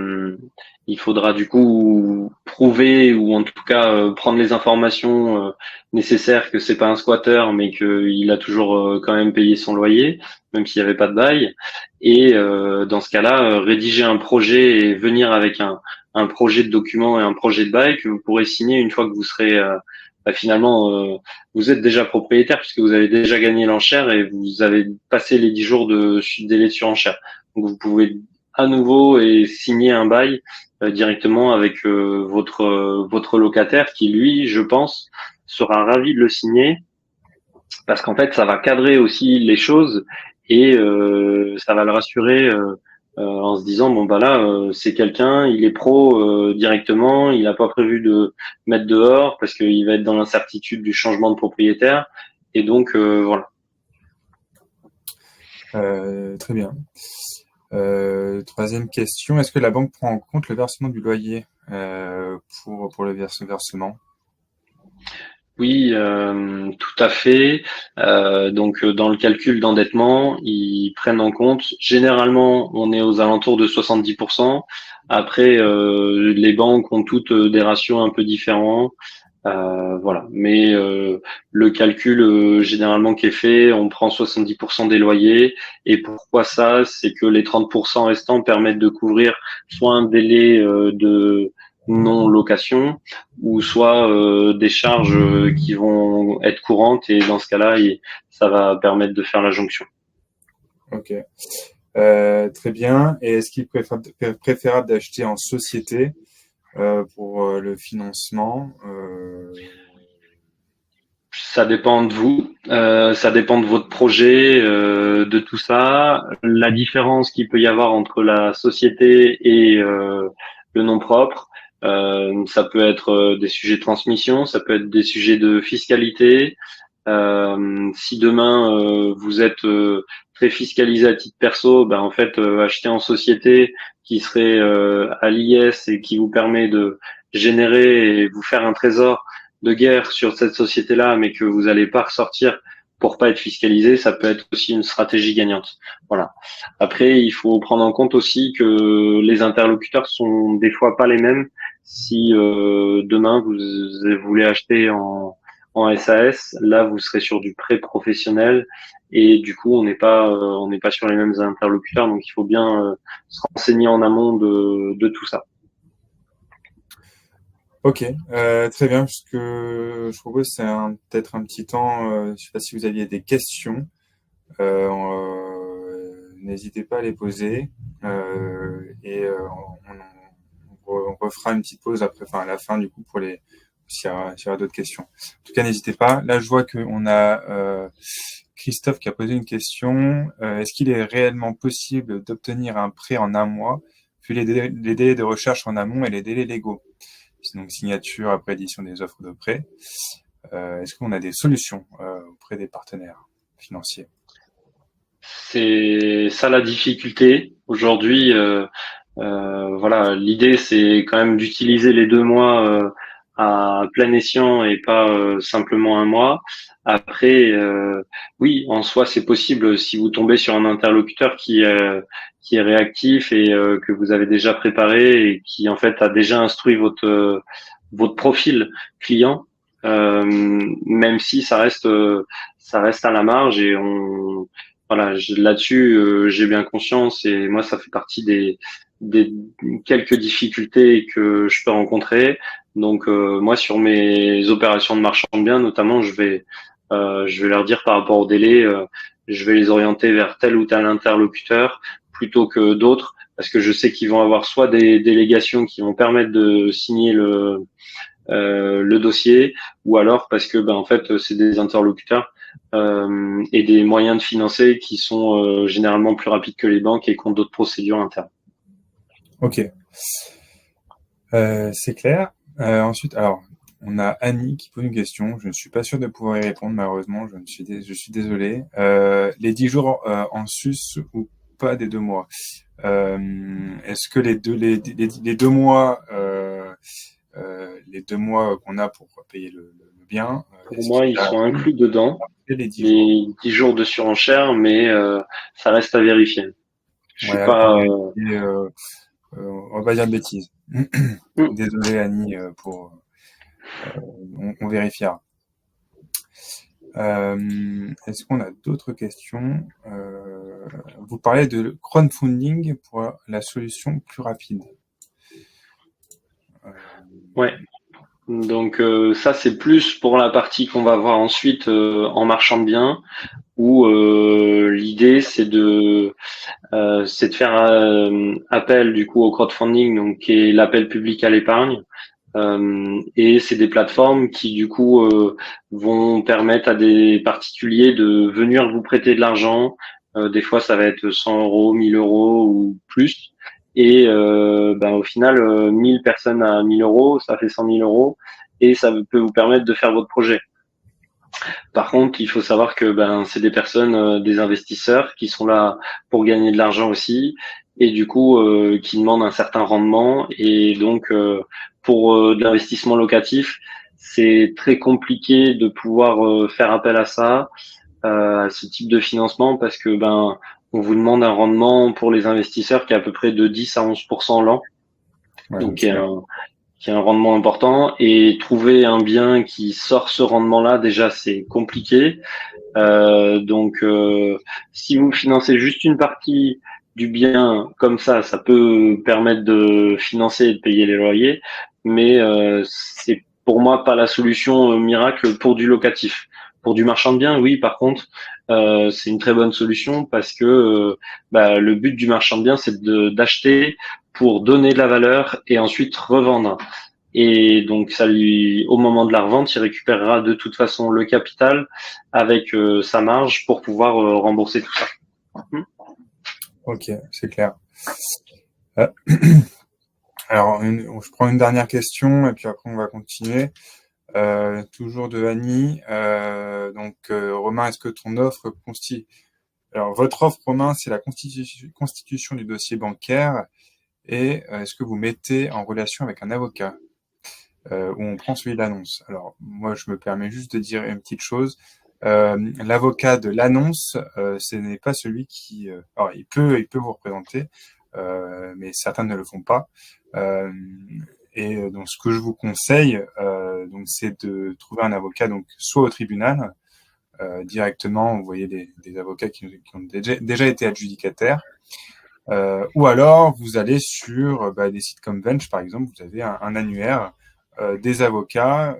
Speaker 2: du coup prouver ou en tout cas prendre les informations nécessaires que c'est pas un squatter, mais qu'il a toujours quand même payé son loyer, même s'il n'y avait pas de bail. Et dans ce cas-là, rédiger un projet et venir avec un projet de document et un projet de bail que vous pourrez signer une fois que vous serez finalement vous êtes déjà propriétaire puisque vous avez déjà gagné l'enchère et vous avez passé les 10 jours de délai de surenchère. Donc vous pouvez à nouveau et signer un bail directement avec votre locataire qui lui, je pense, sera ravi de le signer parce qu'en fait ça va cadrer aussi les choses et ça va le rassurer en se disant bon bah là c'est quelqu'un, il est pro directement, il n'a pas prévu de mettre dehors parce qu'il va être dans l'incertitude du changement de propriétaire et donc voilà.
Speaker 1: Très bien. Troisième question, est-ce que la banque prend en compte le versement du loyer pour le versement?
Speaker 2: Oui, tout à fait. Donc, dans le calcul d'endettement, ils prennent en compte. Généralement, on est aux alentours de 70%. Après, les banques ont toutes des ratios un peu différents. Voilà. Mais le calcul généralement qui est fait, on prend 70% des loyers. Et pourquoi ça? C'est que les 30% restants permettent de couvrir soit un délai de non-location, ou soit des charges qui vont être courantes. Et dans ce cas-là, ça va permettre de faire la jonction.
Speaker 1: Ok. Très bien. Et est-ce qu'il est préférable d'acheter en société pour le financement?
Speaker 2: Ça dépend de vous, ça dépend de votre projet, de tout ça. La différence qu'il peut y avoir entre la société et le nom propre, ça peut être des sujets de transmission, ça peut être des sujets de fiscalité. Si demain vous êtes très fiscalisé à titre perso, ben en fait acheter en société qui serait à l'IS et qui vous permet de générer et vous faire un trésor de guerre sur cette société-là, mais que vous n'allez pas ressortir pour pas être fiscalisé, ça peut être aussi une stratégie gagnante. Voilà. Après, il faut prendre en compte aussi que les interlocuteurs sont des fois pas les mêmes. Si demain vous voulez acheter en SAS, là vous serez sur du prêt professionnel et du coup on n'est pas sur les mêmes interlocuteurs, donc il faut bien se renseigner en amont de tout ça.
Speaker 1: Ok, très bien. Ce que je propose, c'est peut-être un petit temps. Je ne sais pas si vous aviez des questions. N'hésitez pas à les poser. Et on refera une petite pause après, enfin à la fin du coup pour s'il y aura d'autres questions. En tout cas, n'hésitez pas. Là, je vois qu'on a Christophe qui a posé une question. Est-ce qu'il est réellement possible d'obtenir un prêt en un mois, vu les délais de recherche en amont et les délais légaux? Donc signature après édition des offres de prêt. Est-ce qu'on a des solutions auprès des partenaires financiers?
Speaker 2: C'est ça la difficulté aujourd'hui. Voilà, l'idée c'est quand même d'utiliser les 2 mois à plein escient et pas simplement un mois. Après, oui, en soi, c'est possible si vous tombez sur un interlocuteur qui est réactif et que vous avez déjà préparé et qui en fait a déjà instruit votre profil client, même si ça reste à la marge et on voilà là-dessus j'ai bien conscience et moi ça fait partie des quelques difficultés que je peux rencontrer. Donc moi sur mes opérations de marchand de biens notamment je vais leur dire par rapport au délai je vais les orienter vers tel ou tel interlocuteur plutôt que d'autres parce que je sais qu'ils vont avoir soit des délégations qui vont permettre de signer le dossier, ou alors parce que en fait c'est des interlocuteurs et des moyens de financer qui sont généralement plus rapides que les banques et qui ont d'autres procédures internes.
Speaker 1: Ok, c'est clair. Ensuite, alors, on a Annie qui pose une question. Je ne suis pas sûr de pouvoir y répondre, malheureusement. Je suis désolé. Les 10 jours en sus ou pas des 2 mois. Est-ce que les 2 mois, les 2 mois qu'on a pour payer le bien,
Speaker 2: Pour moi, ils sont inclus dedans,
Speaker 1: les 10 jours?
Speaker 2: les 10 jours de surenchère, mais ça reste à vérifier. Je suis
Speaker 1: Ouais,
Speaker 2: pas.
Speaker 1: on va pas dire de bêtises. Désolé Annie pour. On vérifiera. Est-ce qu'on a d'autres questions? Vous parlez de crowdfunding pour la solution plus rapide.
Speaker 2: Ouais. Donc ça c'est plus pour la partie qu'on va voir ensuite en marchand de biens, où l'idée c'est de faire appel du coup au crowdfunding, donc qui est l'appel public à l'épargne. Et c'est des plateformes qui du coup vont permettre à des particuliers de venir vous prêter de l'argent. Des fois, ça va être 100 euros, 1000 euros ou plus. Et au final, 1000 personnes à 1000 euros, ça fait 100 000 euros et ça peut vous permettre de faire votre projet. Par contre, il faut savoir que c'est des personnes, des investisseurs qui sont là pour gagner de l'argent aussi et du coup qui demandent un certain rendement et donc pour de l'investissement locatif, c'est très compliqué de pouvoir faire appel à ça, à ce type de financement parce que on vous demande un rendement pour les investisseurs qui est à peu près de 10 à 11% l'an.
Speaker 1: Ouais,
Speaker 2: Donc qui a un rendement important et trouver un bien qui sort ce rendement-là déjà c'est compliqué. Donc si vous financez juste une partie du bien comme ça peut permettre de financer et de payer les loyers, mais c'est pour moi pas la solution miracle pour du locatif. Pour du marchand de biens, oui, par contre, c'est une très bonne solution parce que le but du marchand de biens, c'est d'acheter pour donner de la valeur et ensuite revendre. Et donc, au moment de la revente, il récupérera de toute façon le capital avec sa marge pour pouvoir rembourser tout ça.
Speaker 1: Ok, c'est clair. Alors, je prends une dernière question et puis après on va continuer. Toujours de Annie. Romain, est-ce que ton offre constitue... Alors, votre offre, Romain, c'est la constitution du dossier bancaire et est-ce que vous mettez en relation avec un avocat où on prend celui de l'annonce? Alors, moi, je me permets juste de dire une petite chose. L'avocat de l'annonce, ce n'est pas celui qui... alors, il peut vous représenter, mais certains ne le font pas. Donc, ce que je vous conseille, c'est de trouver un avocat, donc soit au tribunal directement. Vous voyez des avocats qui ont déjà été adjudicataires, ou alors vous allez sur des sites comme Bench, par exemple. Vous avez un annuaire des avocats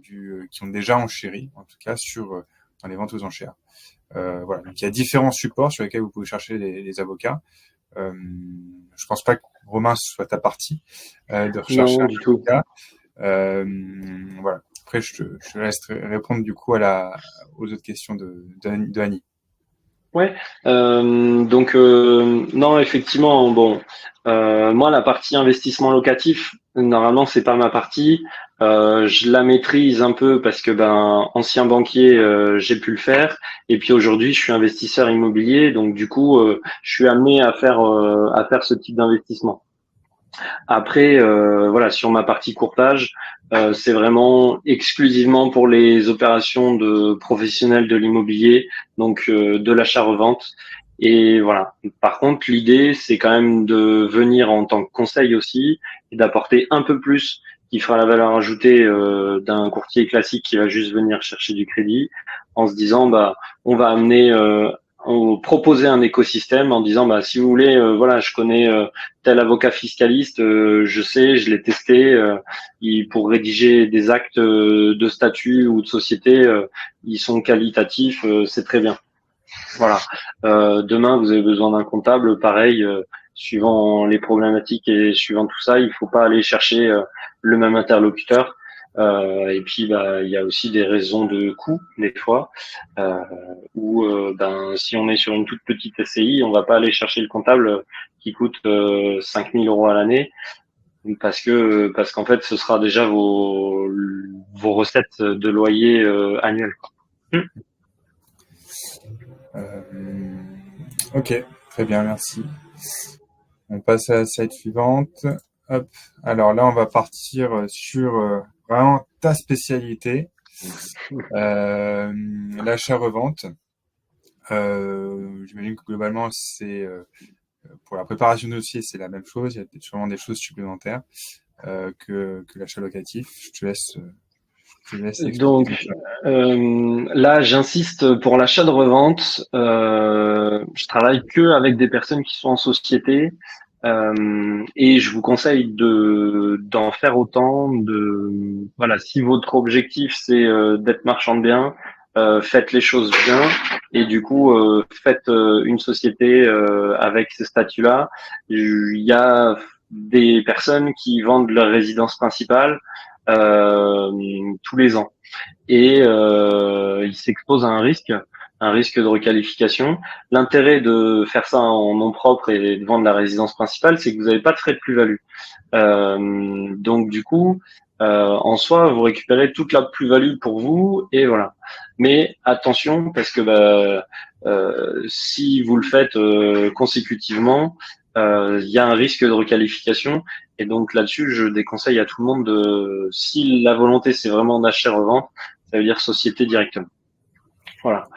Speaker 1: qui ont déjà enchéri, en tout cas dans les ventes aux enchères. Voilà. Donc il y a différents supports sur lesquels vous pouvez chercher les avocats. Je pense pas que Romain soit ta partie de rechercher
Speaker 2: Non, du tout.
Speaker 1: Voilà. Après, je te laisse répondre du coup aux autres questions de Annie.
Speaker 2: Ouais. Non, effectivement, moi la partie investissement locatif, normalement c'est pas ma partie. Je la maîtrise un peu parce que ancien banquier, j'ai pu le faire. Et puis aujourd'hui, je suis investisseur immobilier, donc du coup, je suis amené à faire ce type d'investissement. Après, voilà, sur ma partie courtage, c'est vraiment exclusivement pour les opérations de professionnels de l'immobilier, donc de l'achat-revente. Et voilà. Par contre, l'idée, c'est quand même de venir en tant que conseil aussi et d'apporter un peu plus qui fera la valeur ajoutée d'un courtier classique qui va juste venir chercher du crédit en se disant, bah, on va amener proposer un écosystème en disant bah si vous voulez voilà je connais tel avocat fiscaliste, je sais, je l'ai testé, pour rédiger des actes de statut ou de société, ils sont qualitatifs, c'est très bien. Voilà. Demain, vous avez besoin d'un comptable, pareil, suivant les problématiques et suivant tout ça, il faut pas aller chercher le même interlocuteur. Et puis, bah, il y a aussi des raisons de coût des fois, euh, où ben, si on est sur une toute petite SCI, on va pas aller chercher le comptable qui coûte 5 000 euros à l'année, parce qu'en fait, ce sera déjà vos recettes de loyer annuelles.
Speaker 1: Euh, ok, très bien, merci. On passe à la slide suivante. Hop. Alors là, on va partir sur vraiment ta spécialité, l'achat-revente. J'imagine que globalement, c'est pour la préparation de dossier, c'est la même chose. Il y a sûrement des choses supplémentaires que l'achat locatif. Je te laisse expliquer tout
Speaker 2: Donc
Speaker 1: ça.
Speaker 2: là, j'insiste pour l'achat de revente. Je travaille que avec des personnes qui sont en société, et je vous conseille d'en faire autant. Voilà, si votre objectif c'est d'être marchand de biens, faites les choses bien et du coup faites une société avec ces statuts-là. Il y a des personnes qui vendent leur résidence principale euh, tous les ans et il s'expose à un risque de requalification. L'intérêt de faire ça en nom propre et de vendre la résidence principale, c'est que vous n'avez pas de frais de plus-value. Donc du coup, en soi, vous récupérez toute la plus-value pour vous et voilà. Mais attention parce que si vous le faites consécutivement, il y a un risque de requalification. Et donc là-dessus, je déconseille à tout le monde si la volonté c'est vraiment d'achat-revente, ça veut dire société directement. Voilà.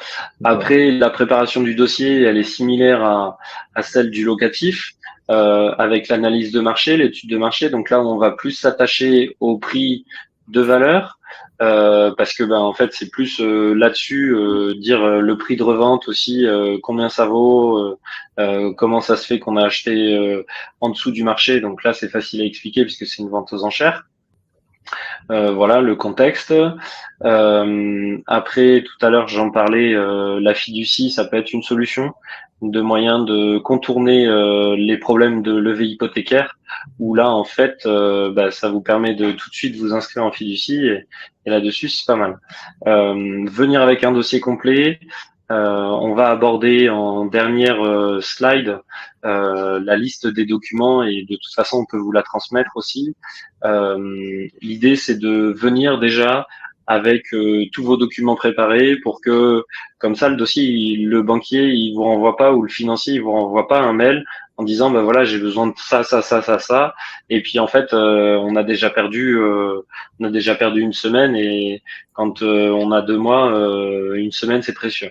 Speaker 1: D'accord.
Speaker 2: Après, la préparation du dossier, elle est similaire à celle du locatif, avec l'analyse de marché, l'étude de marché. Donc là, on va plus s'attacher au prix de valeur, parce que en fait, c'est plus là-dessus dire le prix de revente aussi, combien ça vaut, comment ça se fait qu'on a acheté en dessous du marché. Donc là, c'est facile à expliquer puisque c'est une vente aux enchères. Voilà le contexte. Après, tout à l'heure, j'en parlais, la fiducie, ça peut être une solution de moyen de contourner les problèmes de levée hypothécaire, où là, en fait, ça vous permet de tout de suite vous inscrire en fiducie, et là-dessus, c'est pas mal. Venir avec un dossier complet. On va aborder en dernière slide la liste des documents et de toute façon, on peut vous la transmettre aussi. L'idée, c'est de venir déjà avec tous vos documents préparés pour que, comme ça, le dossier, le banquier, il vous renvoie pas ou le financier, il vous renvoie pas un mail en disant, ben voilà, j'ai besoin de ça, ça, ça, ça, ça. Et puis en fait, on a déjà perdu une semaine et quand on a 2 mois, une semaine, c'est précieux.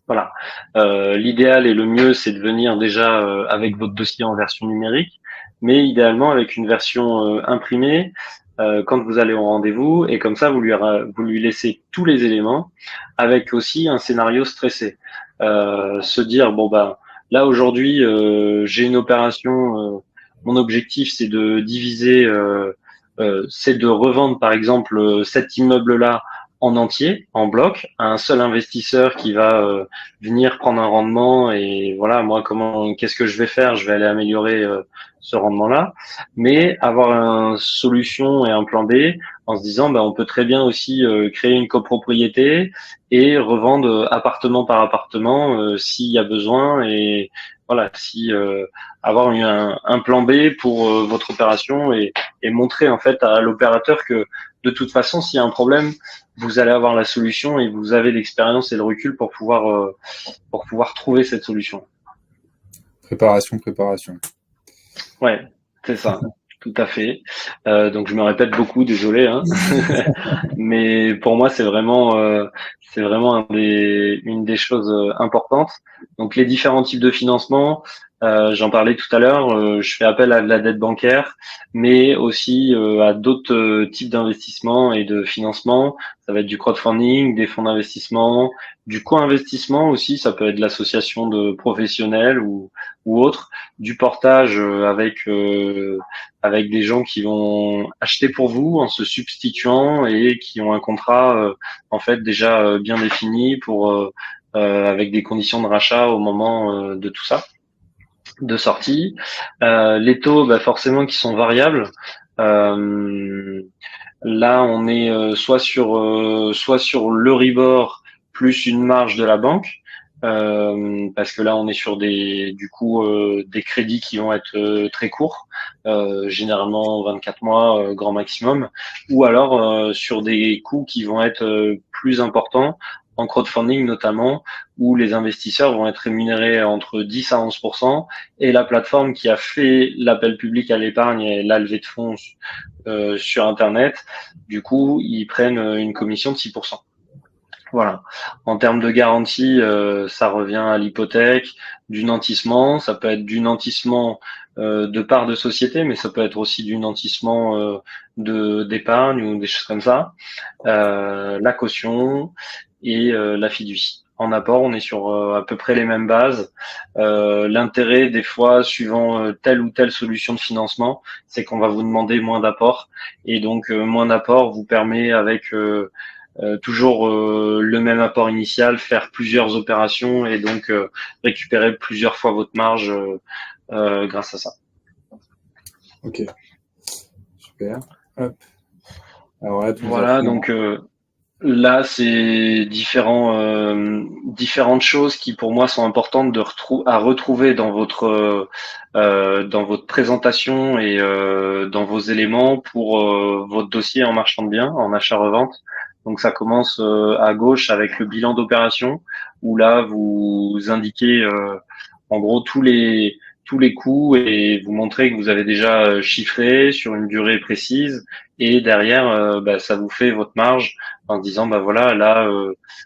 Speaker 2: Voilà. L'idéal et le mieux, c'est de venir déjà avec votre dossier en version numérique, mais idéalement avec une version imprimée quand vous allez au rendez-vous, et comme ça, vous lui laissez tous les éléments, avec aussi un scénario stressé. Se dire, bon bah là aujourd'hui, j'ai une opération, mon objectif c'est de diviser, c'est de revendre par exemple cet immeuble-là en entier, en bloc, à un seul investisseur qui va venir prendre un rendement et voilà, moi qu'est-ce que je vais faire? Je vais aller améliorer ce rendement-là, mais avoir une solution et un plan B en se disant on peut très bien aussi créer une copropriété et revendre appartement par appartement s'il y a besoin et voilà, si avoir un plan B pour votre opération et montrer en fait à l'opérateur que de toute façon s'il y a un problème vous allez avoir la solution et vous avez l'expérience et le recul pour pouvoir trouver cette solution.
Speaker 1: Préparation, préparation.
Speaker 2: Ouais. C'est ça, tout à fait. Donc je me répète beaucoup, désolé, hein. Mais pour moi, c'est vraiment une des choses importantes. Donc les différents types de financement, j'en parlais tout à l'heure. Je fais appel à de la dette bancaire, mais aussi à d'autres types d'investissements et de financement. Ça va être du crowdfunding, des fonds d'investissement, du co-investissement aussi. Ça peut être de l'association de professionnels ou autre, du portage avec des gens qui vont acheter pour vous en se substituant et qui ont un contrat en fait déjà bien défini avec des conditions de rachat au moment de tout ça, de sortie. Les taux, bah, forcément, qui sont variables. Euh, Là, on est soit sur l'Euribor plus une marge de la banque, parce que là, on est sur des crédits qui vont être très courts, généralement 24 mois grand maximum, ou alors sur des coûts qui vont être plus importants en crowdfunding notamment, où les investisseurs vont être rémunérés entre 10 à 11%, et la plateforme qui a fait l'appel public à l'épargne et la levée de fonds sur Internet, du coup, ils prennent une commission de 6%. Voilà. En termes de garantie, ça revient à l'hypothèque, du nantissement. Ça peut être du nantissement de part de société, mais ça peut être aussi du nantissement d'épargne ou des choses comme ça. La caution et la fiducie. En apport, on est sur à peu près les mêmes bases. L'intérêt, des fois, suivant telle ou telle solution de financement, c'est qu'on va vous demander moins d'apport. Et donc, moins d'apport vous permet, avec toujours le même apport initial, faire plusieurs opérations et donc récupérer plusieurs fois votre marge grâce à ça.
Speaker 1: Ok, super. Hop. Alors là, tu nous as
Speaker 2: Voilà,
Speaker 1: fait
Speaker 2: donc là, c'est différentes choses qui pour moi sont importantes à retrouver dans votre présentation et dans vos éléments pour votre dossier en marchand de biens, en achat-revente. Donc ça commence à gauche avec le bilan d'opération où là vous indiquez en gros tous les coûts et vous montrez que vous avez déjà chiffré sur une durée précise et derrière bah, ça vous fait votre marge en disant bah voilà là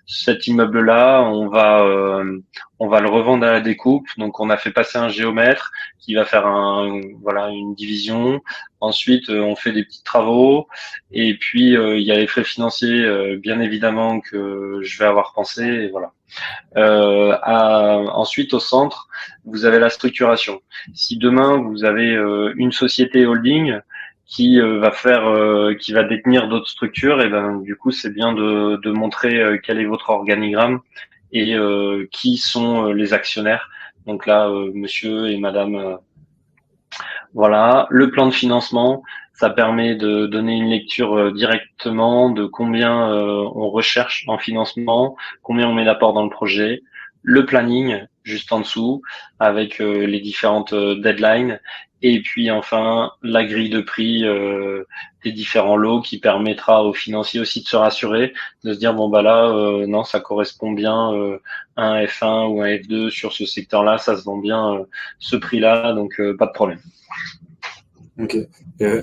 Speaker 2: cet immeuble là on va le revendre à la découpe, donc on a fait passer un géomètre qui va faire voilà une division, ensuite on fait des petits travaux et puis il y a les frais financiers bien évidemment que je vais avoir pensé et voilà. Ensuite, au centre, vous avez la structuration. Si demain vous avez une société holding qui va détenir d'autres structures, et ben du coup c'est bien de montrer quel est votre organigramme et qui sont les actionnaires. Donc là, monsieur et madame. Voilà, le plan de financement, ça permet de donner une lecture directement de combien on recherche en financement, combien on met d'apport dans le projet, le planning juste en dessous avec les différentes deadlines et puis enfin la grille de prix des différents lots qui permettra aux financiers aussi de se rassurer, de se dire bon bah là non ça correspond bien à un F1 ou un F2 sur ce secteur-là, ça se vend bien ce prix-là donc pas de problème.
Speaker 1: Ok.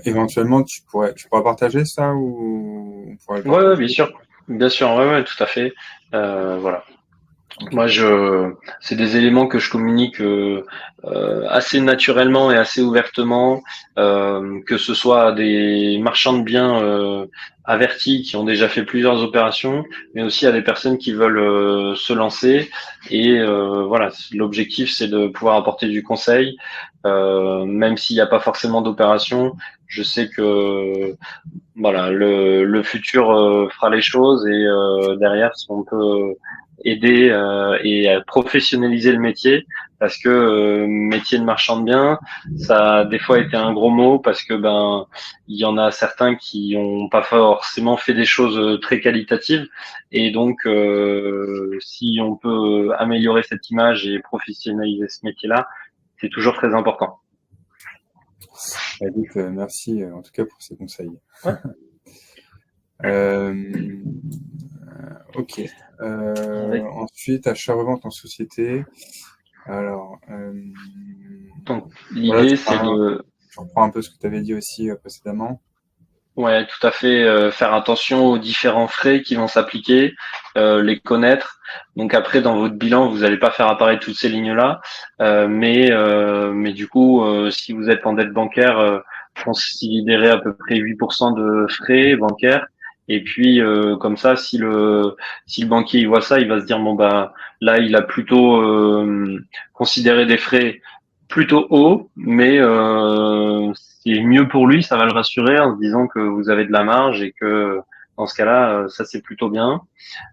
Speaker 1: Éventuellement, tu pourras partager ça ou on pourra le
Speaker 2: Ouais, ouais,
Speaker 1: partager?
Speaker 2: bien sûr, ouais, ouais, tout à fait. Voilà.
Speaker 1: Ok.
Speaker 2: Moi, c'est des éléments que je communique assez naturellement et assez ouvertement, que ce soit à des marchands de biens avertis qui ont déjà fait plusieurs opérations, mais aussi à des personnes qui veulent se lancer. Et voilà, l'objectif, c'est de pouvoir apporter du conseil, même s'il n'y a pas forcément d'opération. Je sais que voilà, le futur fera les choses et derrière, si on peut aider et à professionnaliser le métier, parce que métier de marchand de biens, ça a des fois été un gros mot parce que ben il y en a certains qui ont pas forcément fait des choses très qualitatives et donc si on peut améliorer cette image et professionnaliser ce métier-là, c'est toujours très important.
Speaker 1: Bah, écoute, merci en tout cas pour ces conseils.
Speaker 2: Ouais.
Speaker 1: Euh, ok.
Speaker 2: Avec
Speaker 1: Ensuite, achat-revente en société. Alors,
Speaker 2: donc
Speaker 1: voilà,
Speaker 2: l'idée c'est de
Speaker 1: je reprends un peu ce que tu avais dit aussi précédemment.
Speaker 2: Ouais, tout à fait. Faire attention aux différents frais qui vont s'appliquer, les connaître. Donc après, dans votre bilan, vous n'allez pas faire apparaître toutes ces lignes-là, mais du coup, si vous êtes en dette bancaire, considérez à peu près 8% de frais bancaires. Et puis comme ça, si le banquier il voit ça, il va se dire bon bah là, il a plutôt considéré des frais plutôt haut, mais c'est mieux pour lui, ça va le rassurer en se disant que vous avez de la marge et que dans ce cas-là, ça c'est plutôt bien.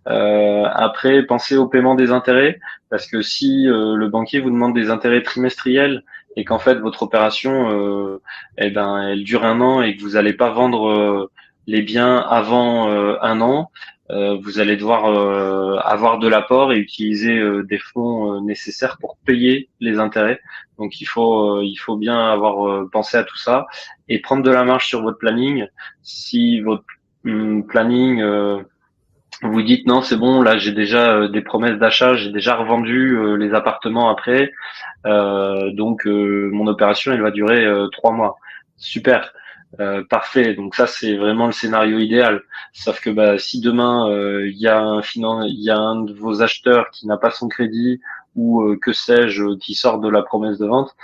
Speaker 2: Après, pensez au paiement des intérêts, parce que si le banquier vous demande des intérêts trimestriels et qu'en fait votre opération, elle dure un an et que vous n'allez pas vendre les biens avant un an, vous allez devoir avoir de l'apport et utiliser des fonds nécessaires pour payer les intérêts. Donc il faut bien avoir pensé à tout ça et prendre de la marge sur votre planning. Si votre planning vous dites non, c'est bon, là j'ai déjà des promesses d'achat, j'ai déjà revendu les appartements après, donc mon opération elle va durer 3 mois. Super, parfait. Donc ça c'est vraiment le scénario idéal. Sauf que bah, si demain il y a un de vos acheteurs qui n'a pas son crédit ou que sais-je qui sort de la promesse de vente,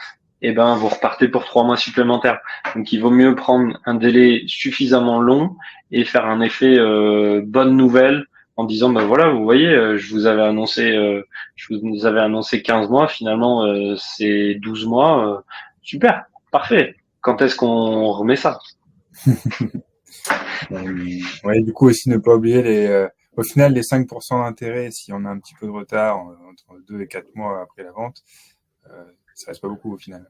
Speaker 2: eh ben vous repartez pour 3 mois supplémentaires. Donc il vaut mieux prendre un délai suffisamment long et faire un effet bonne nouvelle en disant ben voilà, vous voyez, je vous avais annoncé 15 mois, finalement c'est 12 mois, super, parfait. Quand est-ce qu'on remet ça?
Speaker 1: Ouais, du coup aussi ne pas oublier au final les 5% d'intérêt si on a un petit peu de retard entre 2 et 4 mois après la vente, ça reste pas beaucoup au final.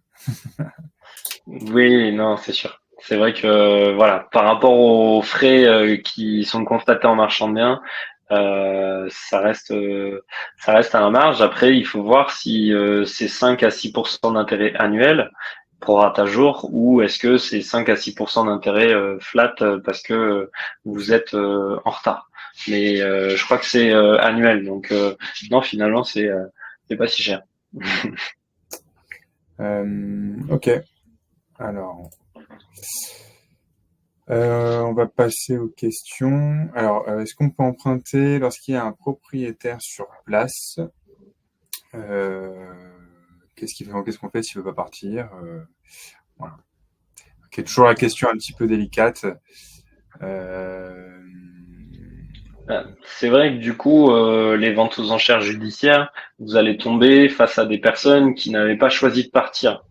Speaker 2: Oui, non, c'est sûr. C'est vrai que voilà, par rapport aux frais qui sont constatés en marchand de biens, ça reste à la marge. Après, il faut voir si c'est 5 à 6% d'intérêt annuel pro rata jour ou est-ce que c'est 5 à 6% d'intérêt flat parce que vous êtes en retard. Mais je crois que c'est annuel, donc non, finalement c'est pas si cher.
Speaker 1: Ok, alors on va passer aux questions. Alors, est-ce qu'on peut emprunter lorsqu'il y a un propriétaire sur place? Euh, qu'est-ce qu'on fait s'il veut pas partir? Voilà. Ok, toujours la question un petit peu délicate. Euh,
Speaker 2: C'est vrai que du coup, les ventes aux enchères judiciaires, vous allez tomber face à des personnes qui n'avaient pas choisi de partir.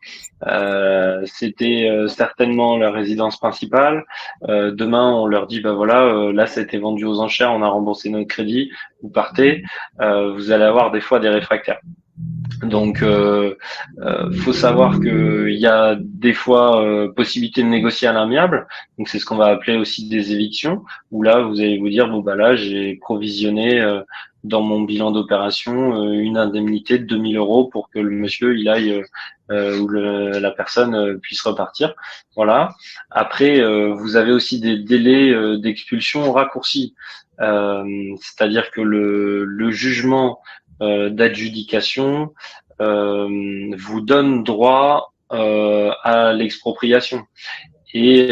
Speaker 2: C'était certainement leur résidence principale. Demain, on leur dit, bah voilà, là, ça a été vendu aux enchères, on a remboursé notre crédit, vous partez. Vous allez avoir des fois des réfractaires. Donc, faut savoir que il y a des fois possibilité de négocier à l'amiable. Donc, c'est ce qu'on va appeler aussi des évictions, où là, vous allez vous dire bon bah là, j'ai provisionné dans mon bilan d'opération une indemnité de 2 000 euros pour que le monsieur il aille ou la personne puisse repartir. Voilà. Après, vous avez aussi des délais d'expulsion raccourcis, c'est-à-dire que le jugement d'adjudication vous donne droit à l'expropriation. Et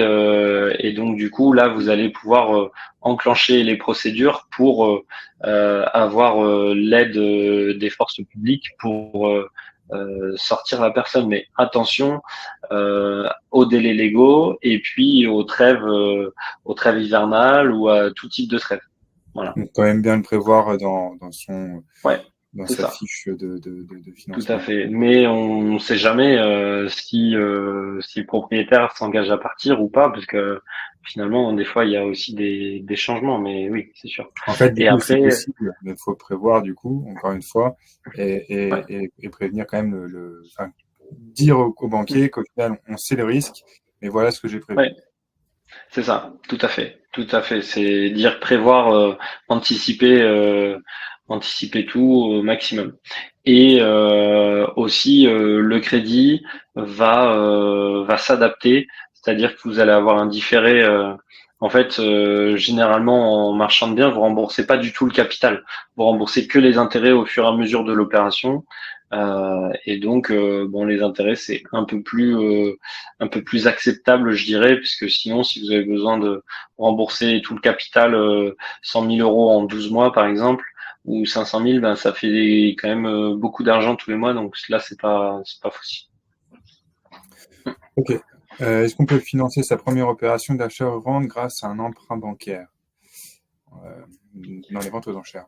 Speaker 2: donc du coup là vous allez pouvoir enclencher les procédures pour avoir l'aide des forces publiques pour sortir la personne. Mais attention aux délais légaux et puis aux trêves hivernales ou à tout type de trêve. Voilà.
Speaker 1: donc quand même bien le prévoir dans
Speaker 2: Ouais,
Speaker 1: dans
Speaker 2: c'est
Speaker 1: sa
Speaker 2: ça.
Speaker 1: fiche de
Speaker 2: Tout à
Speaker 1: financement.
Speaker 2: fait. Mais on ne sait jamais si le propriétaire s'engage à partir ou pas, parce que finalement, des fois, il y a aussi des changements. Mais oui, c'est sûr.
Speaker 1: En fait, du
Speaker 2: Et
Speaker 1: coup, c'est
Speaker 2: après,
Speaker 1: possible, mais il faut prévoir, du coup, encore une fois,
Speaker 2: ouais,
Speaker 1: et prévenir quand même enfin, dire au banquier qu'au final, on sait le risque, mais voilà ce que j'ai prévu.
Speaker 2: ouais, c'est ça. Tout à fait. Tout à fait. C'est dire prévoir, anticiper, anticiper tout au maximum. Et aussi, le crédit va s'adapter, c'est-à-dire que vous allez avoir un différé. En fait, généralement en marchand de biens, vous remboursez pas du tout le capital. Vous remboursez que les intérêts au fur et à mesure de l'opération. Et donc, bon, les intérêts, c'est un peu plus acceptable, je dirais, puisque sinon, si vous avez besoin de rembourser tout le capital, 100 000 euros en 12 mois, par exemple, ou 500 000, ben, ça fait quand même beaucoup d'argent tous les mois. Donc là, c'est pas possible.
Speaker 1: Ok. Est-ce qu'on peut financer sa première opération d'achat-revente grâce à un emprunt bancaire dans les ventes aux enchères?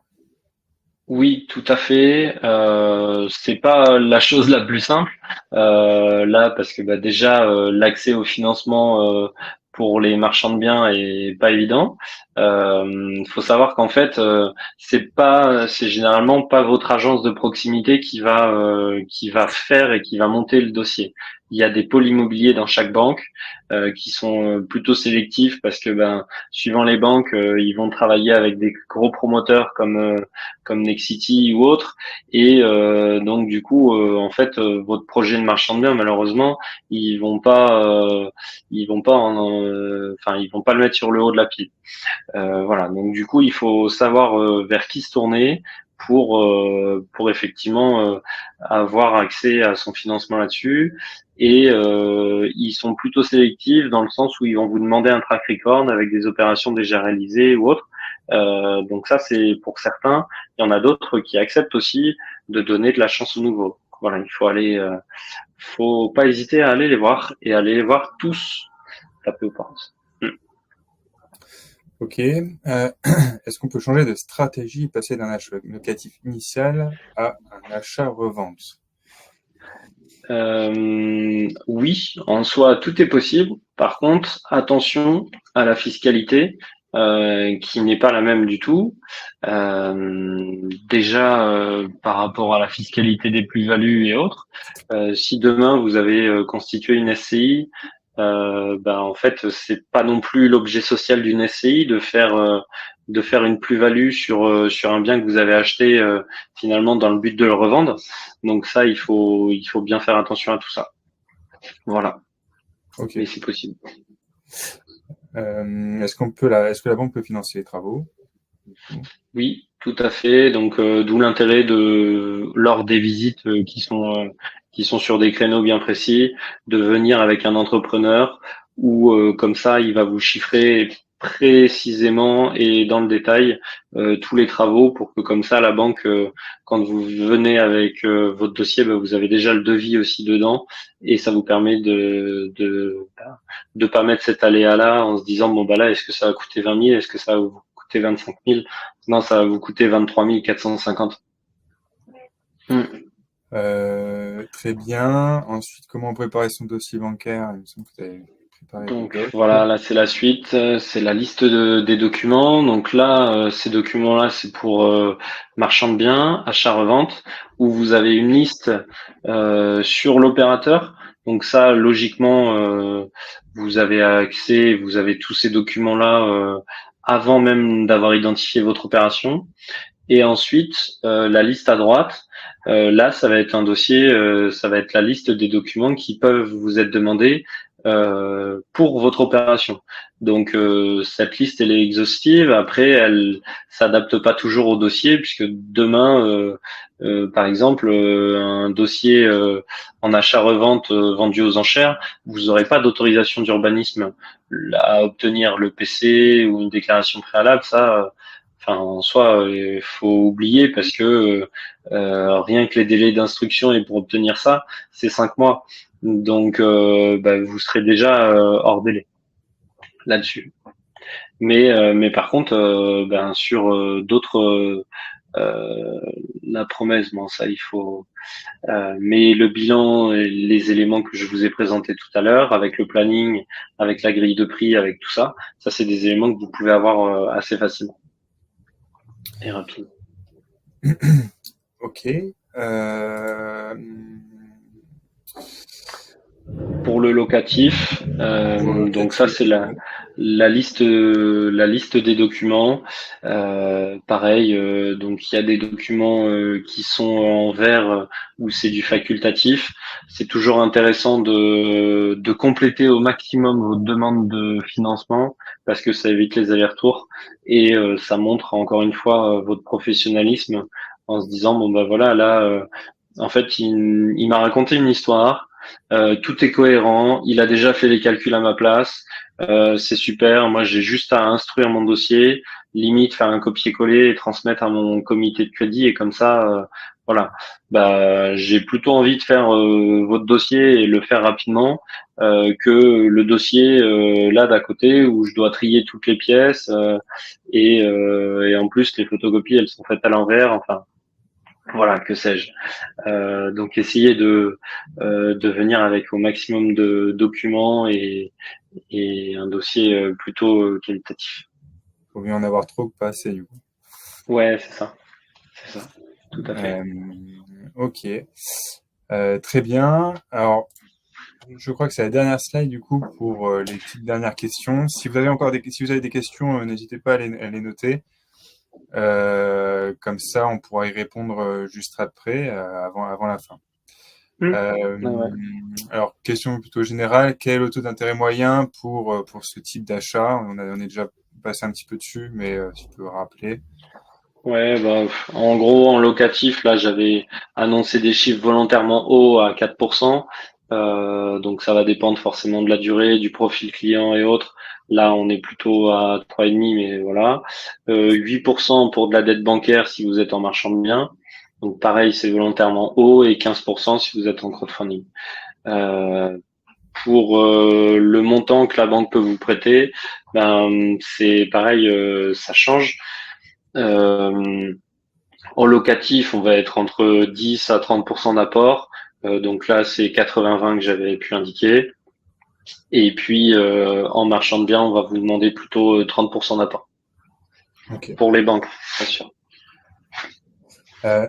Speaker 2: Oui, tout à fait. C'est pas la chose la plus simple là parce que bah, déjà l'accès au financement pour les marchands de biens est pas évident. Faut savoir qu'en fait c'est généralement pas votre agence de proximité qui va faire et qui va monter le dossier. Il y a des pôles immobiliers dans chaque banque qui sont plutôt sélectifs parce que ben suivant les banques ils vont travailler avec des gros promoteurs comme Nexity ou autre. Et donc du coup, en fait, votre projet de marchand de biens, malheureusement, ils vont pas le mettre sur le haut de la pile. Voilà. Donc du coup, il faut savoir vers qui se tourner pour effectivement avoir accès à son financement là-dessus. Et ils sont plutôt sélectifs dans le sens où ils vont vous demander un track record avec des opérations déjà réalisées ou autres. Donc ça, c'est pour certains. Il y en a d'autres qui acceptent aussi de donner de la chance aux nouveaux. Voilà, faut pas hésiter à aller les voir et à aller les voir tous taper aux portes.
Speaker 1: Ok. Est-ce qu'on peut changer de stratégie et passer d'un achat locatif initial à un achat-revente?
Speaker 2: Oui, en soi, tout est possible. Par contre, attention à la fiscalité qui n'est pas la même du tout. Déjà, par rapport à la fiscalité des plus-values et autres, si demain vous avez constitué une SCI, ben en fait, c'est pas non plus l'objet social d'une SCI de faire une plus-value sur un bien que vous avez acheté finalement dans le but de le revendre. Donc ça, il faut bien faire attention à tout ça. Voilà,
Speaker 1: Ok.
Speaker 2: mais c'est possible.
Speaker 1: Est-ce que la banque peut financer les travaux? Du coup.
Speaker 2: Oui, tout à fait. Donc d'où l'intérêt de lors des visites qui sont sur des créneaux bien précis, de venir avec un entrepreneur où comme ça, il va vous chiffrer précisément et dans le détail tous les travaux pour que comme ça la banque quand vous venez avec votre dossier bah, vous avez déjà le devis aussi dedans et ça vous permet de pas mettre cet aléa là en se disant bon bah là est-ce que ça va coûter 20 000, est-ce que ça va vous coûter 25 000. Non, ça va vous coûter 23 450. Hmm.
Speaker 1: Très bien. Ensuite, comment préparer son dossier bancaire? Il me semble que tu avais préparé des
Speaker 2: Donc
Speaker 1: docs.
Speaker 2: voilà, là c'est la suite, c'est la liste des documents. Donc là, ces documents-là, c'est pour marchand de biens, achat-revente, où vous avez une liste sur l'opérateur. Donc ça, logiquement, vous avez accès, vous avez tous ces documents-là avant même d'avoir identifié votre opération. Et ensuite, la liste à droite, là, ça va être un dossier, ça va être la liste des documents qui peuvent vous être demandés pour votre opération. Donc, cette liste, elle est exhaustive. Après, elle s'adapte pas toujours au dossier, puisque demain, par exemple, un dossier en achat-revente vendu aux enchères, vous n'aurez pas d'autorisation d'urbanisme à obtenir le PC ou une déclaration préalable. Ça, enfin, en soi, il faut oublier parce que rien que les délais d'instruction et pour obtenir ça, c'est 5 mois. Donc, bah, vous serez déjà hors délai là-dessus. Mais par contre, ben, sur d'autres, euh, la promesse, bon, ça, il faut. Mais le bilan, et les éléments que je vous ai présentés tout à l'heure, avec le planning, avec la grille de prix, avec tout ça, ça, c'est des éléments que vous pouvez avoir assez facilement et rapidement.
Speaker 1: Ok.
Speaker 2: Pour le locatif,
Speaker 1: Pour le
Speaker 2: donc ça
Speaker 1: locatif.
Speaker 2: c'est la liste des documents. Pareil, donc il y a des documents qui sont en vert où c'est du facultatif. C'est toujours intéressant de compléter au maximum votre demande de financement parce que ça évite les allers-retours et ça montre encore une fois votre professionnalisme en se disant bon bah voilà là En fait, il m'a raconté une histoire. Tout est cohérent. Il a déjà fait les calculs à ma place. C'est super. Moi, j'ai juste à instruire mon dossier, limite faire un copier-coller et transmettre à mon comité de crédit. Et comme ça, voilà. Bah, j'ai plutôt envie de faire votre dossier et le faire rapidement que le dossier là d'à côté où je dois trier toutes les pièces et en plus les photocopies elles sont faites à l'envers. Enfin, voilà, que sais-je. Donc essayer de venir avec au maximum de documents et un dossier plutôt qualitatif.
Speaker 1: Faut mieux en avoir trop que pas assez, du coup.
Speaker 2: Ouais, c'est ça, tout à fait.
Speaker 1: Euh, ok. Très bien. Alors, je crois que c'est la dernière slide, du coup, pour les petites dernières questions. Si vous avez encore si vous avez des questions, n'hésitez pas à les noter. Comme ça, on pourra y répondre juste après, avant la fin.
Speaker 2: Ouais, ouais.
Speaker 1: Alors, question plutôt générale, quel est le taux d'intérêt moyen pour ce type d'achat? On est déjà passé un petit peu dessus, mais tu peux rappeler.
Speaker 2: Ouais, bah, en gros, en locatif, là, j'avais annoncé des chiffres volontairement hauts à 4%. Donc, ça va dépendre forcément de la durée, du profil client et autres. Là, on est plutôt à 3,5, mais voilà. 8% pour de la dette bancaire si vous êtes en marchand de biens. Donc, pareil, c'est volontairement haut et 15% si vous êtes en crowdfunding. Euh, pour le montant que la banque peut vous prêter, ben, c'est pareil, ça change. Euh, En locatif, on va être entre 10 à 30% d'apport. Donc là, c'est 80-20 que j'avais pu indiquer. Et puis, en marchand de biens, on va vous demander plutôt 30% d'apport.
Speaker 1: Ok.
Speaker 2: Pour les banques, bien sûr.
Speaker 1: Euh,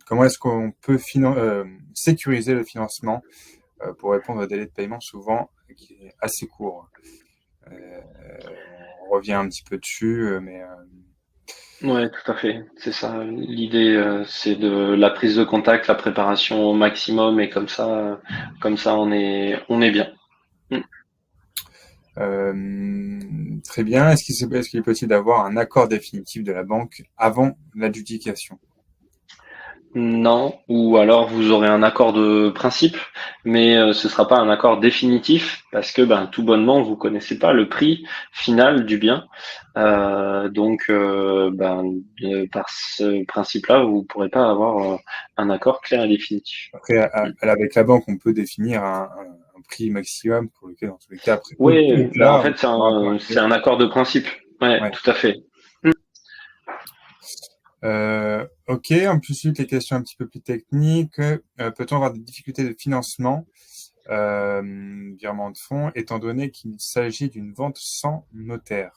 Speaker 1: comment est-ce qu'on peut sécuriser le financement pour répondre à un délai de paiement souvent qui est assez court? On revient un petit peu dessus, mais
Speaker 2: Ouais, tout à fait. C'est ça. L'idée, c'est de la prise de contact, la préparation au maximum, et comme ça, on est bien. Mm.
Speaker 1: très bien. Est-ce qu'il est possible d'avoir un accord définitif de la banque avant l'adjudication?
Speaker 2: Non, ou alors vous aurez un accord de principe, mais ce sera pas un accord définitif parce que ben tout bonnement vous connaissez pas le prix final du bien. Donc ben par ce principe-là vous pourrez pas avoir un accord clair et définitif.
Speaker 1: Après, avec la banque, on peut définir un prix maximum pour lequel, dans tous les cas, après,
Speaker 2: Oui, ben en
Speaker 1: au-delà, on ne
Speaker 2: fait
Speaker 1: pourra pas
Speaker 2: c'est
Speaker 1: arriver.
Speaker 2: un accord de principe. Ouais,
Speaker 1: Ouais.
Speaker 2: tout à fait.
Speaker 1: Ok, ensuite, les questions un petit peu plus techniques. Peut-on avoir des difficultés de financement, virement de fonds, étant donné qu'il s'agit d'une vente sans notaire?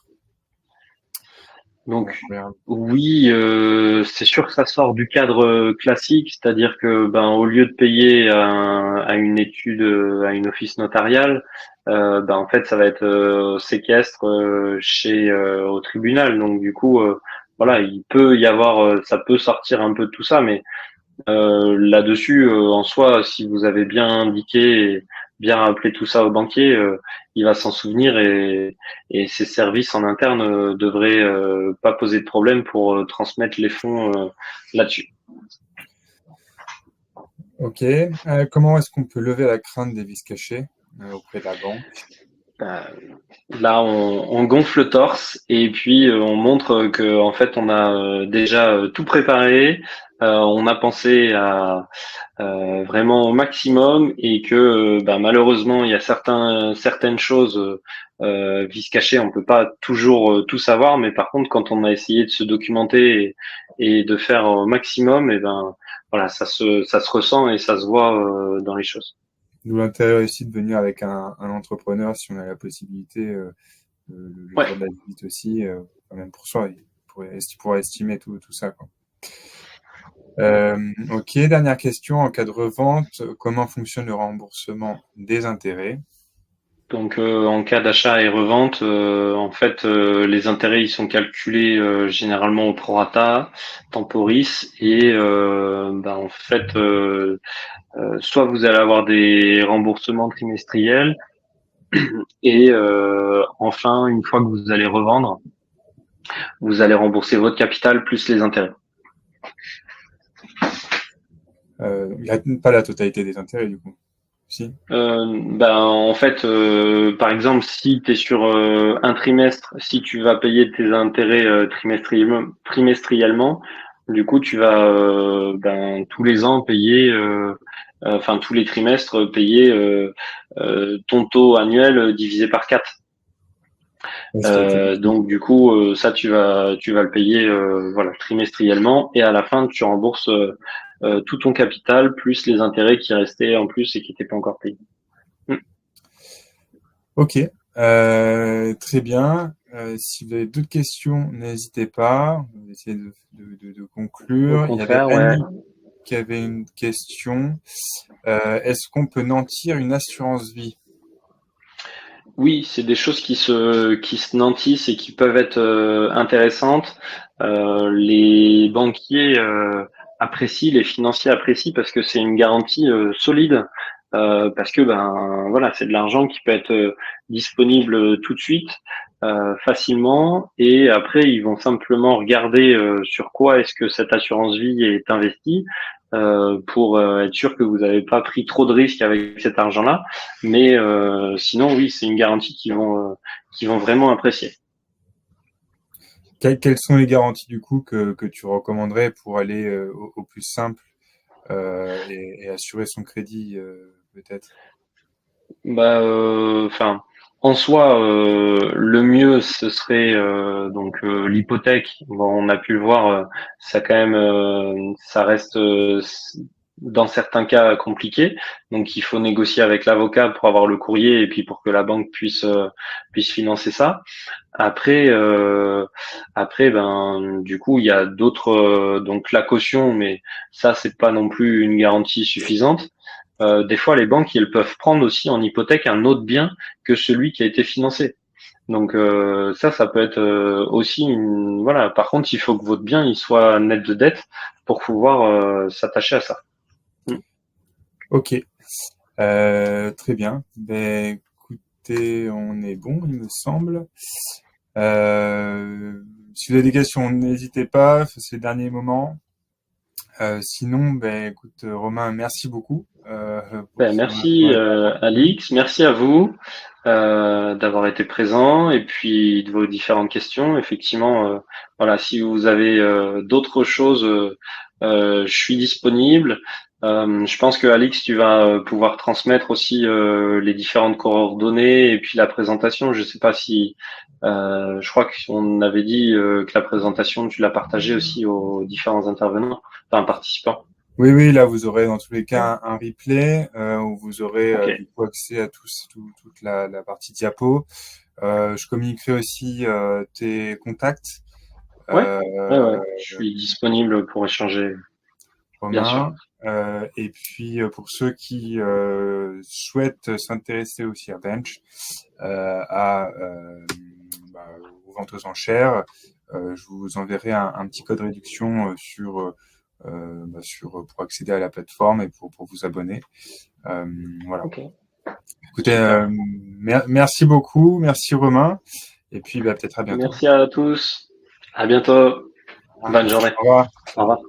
Speaker 2: Donc
Speaker 1: Donc, regarde.
Speaker 2: oui, c'est sûr que ça sort du cadre classique, c'est-à-dire que ben au lieu de payer à une étude, à une office notariale, ben en fait ça va être séquestre chez au tribunal. Donc du coup, voilà, il peut y avoir, ça peut sortir un peu de tout ça, mais là-dessus, en soi, si vous avez bien indiqué, et bien rappelé tout ça au banquier, il va s'en souvenir et ses services en interne devraient pas poser de problème pour transmettre les fonds là-dessus.
Speaker 1: Ok. Comment est-ce qu'on peut lever la crainte des vices cachés auprès de la banque?
Speaker 2: Euh, Là, on gonfle le torse et puis on montre que en fait, on a déjà tout préparé. On a pensé à vraiment au maximum et que bah, malheureusement il y a certaines choses vice caché, on peut pas toujours tout savoir, mais par contre quand on a essayé de se documenter et de faire au maximum, et ben voilà ça se ressent et ça se voit dans les choses.
Speaker 1: D'où l'intérêt aussi de venir avec un entrepreneur si on a la possibilité le
Speaker 2: Ouais.
Speaker 1: jour de la visite aussi, même pour soi, il pourrait estimer tout ça, quoi. Ok, dernière question. En cas de revente, comment fonctionne le remboursement des intérêts?
Speaker 2: Donc en cas d'achat et revente, en fait les intérêts ils sont calculés généralement au prorata, temporis et ben, en fait soit vous allez avoir des remboursements trimestriels et enfin, une fois que vous allez revendre, vous allez rembourser votre capital plus les intérêts.
Speaker 1: Il n'y a pas la totalité des intérêts, du coup. Si.
Speaker 2: En fait, par exemple, si tu es sur un trimestre, si tu vas payer tes intérêts trimestriellement, du coup, tu vas tous les ans payer, enfin tous les trimestres payer ton taux annuel divisé par 4.
Speaker 1: Ouais, ce qui est
Speaker 2: Donc du coup, ça tu vas le payer voilà trimestriellement et à la fin tu rembourses tout ton capital plus les intérêts qui restaient en plus et qui n'étaient pas encore payés. Mm.
Speaker 1: Ok, très bien. Si vous avez d'autres questions, n'hésitez pas. On va essayer de
Speaker 2: Au
Speaker 1: conclure. Il y avait
Speaker 2: contraire, ouais.
Speaker 1: Annie qui avait une question. Est-ce qu'on peut nantir une assurance vie?
Speaker 2: Oui, c'est des choses qui se nantissent et qui peuvent être intéressantes. Les banquiers apprécient, les financiers apprécient parce que c'est une garantie solide. Parce que voilà, c'est de l'argent qui peut être disponible tout de suite, facilement, et après ils vont simplement regarder sur quoi est-ce que cette assurance vie est investie pour être sûr que vous n'avez pas pris trop de risques avec cet argent-là. Mais sinon, oui, c'est une garantie qu'ils vont vraiment apprécier.
Speaker 1: Quelles sont les garanties du coup que tu recommanderais pour aller au plus simple et assurer son crédit peut-être?
Speaker 2: Enfin, en soi, le mieux ce serait l'hypothèque. Bon, on a pu le voir, ça quand même, ça reste dans certains cas compliqué. Donc, il faut négocier avec l'avocat pour avoir le courrier et puis pour que la banque puisse financer ça. Après, du coup, il y a d'autres, donc la caution, mais ça, c'est pas non plus une garantie suffisante. Des fois, les banques, elles peuvent prendre aussi en hypothèque un autre bien que celui qui a été financé. Donc ça peut être aussi voilà. Par contre, il faut que votre bien il soit net de dette pour pouvoir s'attacher à ça. Mm.
Speaker 1: Ok, très bien. Ben, écoutez, on est bon, il me semble. Si vous avez des questions, n'hésitez pas, c'est les derniers moments. Sinon, ben, écoute, Romain, merci beaucoup pour
Speaker 2: Merci
Speaker 1: intervention.
Speaker 2: Alix, merci à vous d'avoir été présent et puis de vos différentes questions. Effectivement, voilà, si vous avez d'autres choses, je suis disponible. Je pense que Alix, tu vas pouvoir transmettre aussi les différentes coordonnées et puis la présentation. Je sais pas si, je crois qu'on avait dit que la présentation, tu l'as partagée aussi aux différents intervenants, enfin participants.
Speaker 1: Oui, oui, là, vous aurez dans tous les cas un replay où vous aurez
Speaker 2: Ok.
Speaker 1: du coup accès à toute la partie diapo. Je communiquerai aussi tes contacts,
Speaker 2: Ouais, ouais, ouais.
Speaker 1: euh,
Speaker 2: Je suis disponible pour échanger, bien sûr.
Speaker 1: Romain. Et puis pour ceux qui souhaitent s'intéresser aussi à Bench, à aux ventes aux enchères, je vous enverrai un petit code réduction pour accéder à la plateforme et pour vous abonner. Voilà.
Speaker 2: Ok,
Speaker 1: Écoutez,
Speaker 2: super.
Speaker 1: merci beaucoup, merci Romain, et puis peut-être à bientôt.
Speaker 2: Merci à tous. À bientôt.
Speaker 1: Voilà.
Speaker 2: Bonne journée.
Speaker 1: Au revoir.
Speaker 2: Au revoir.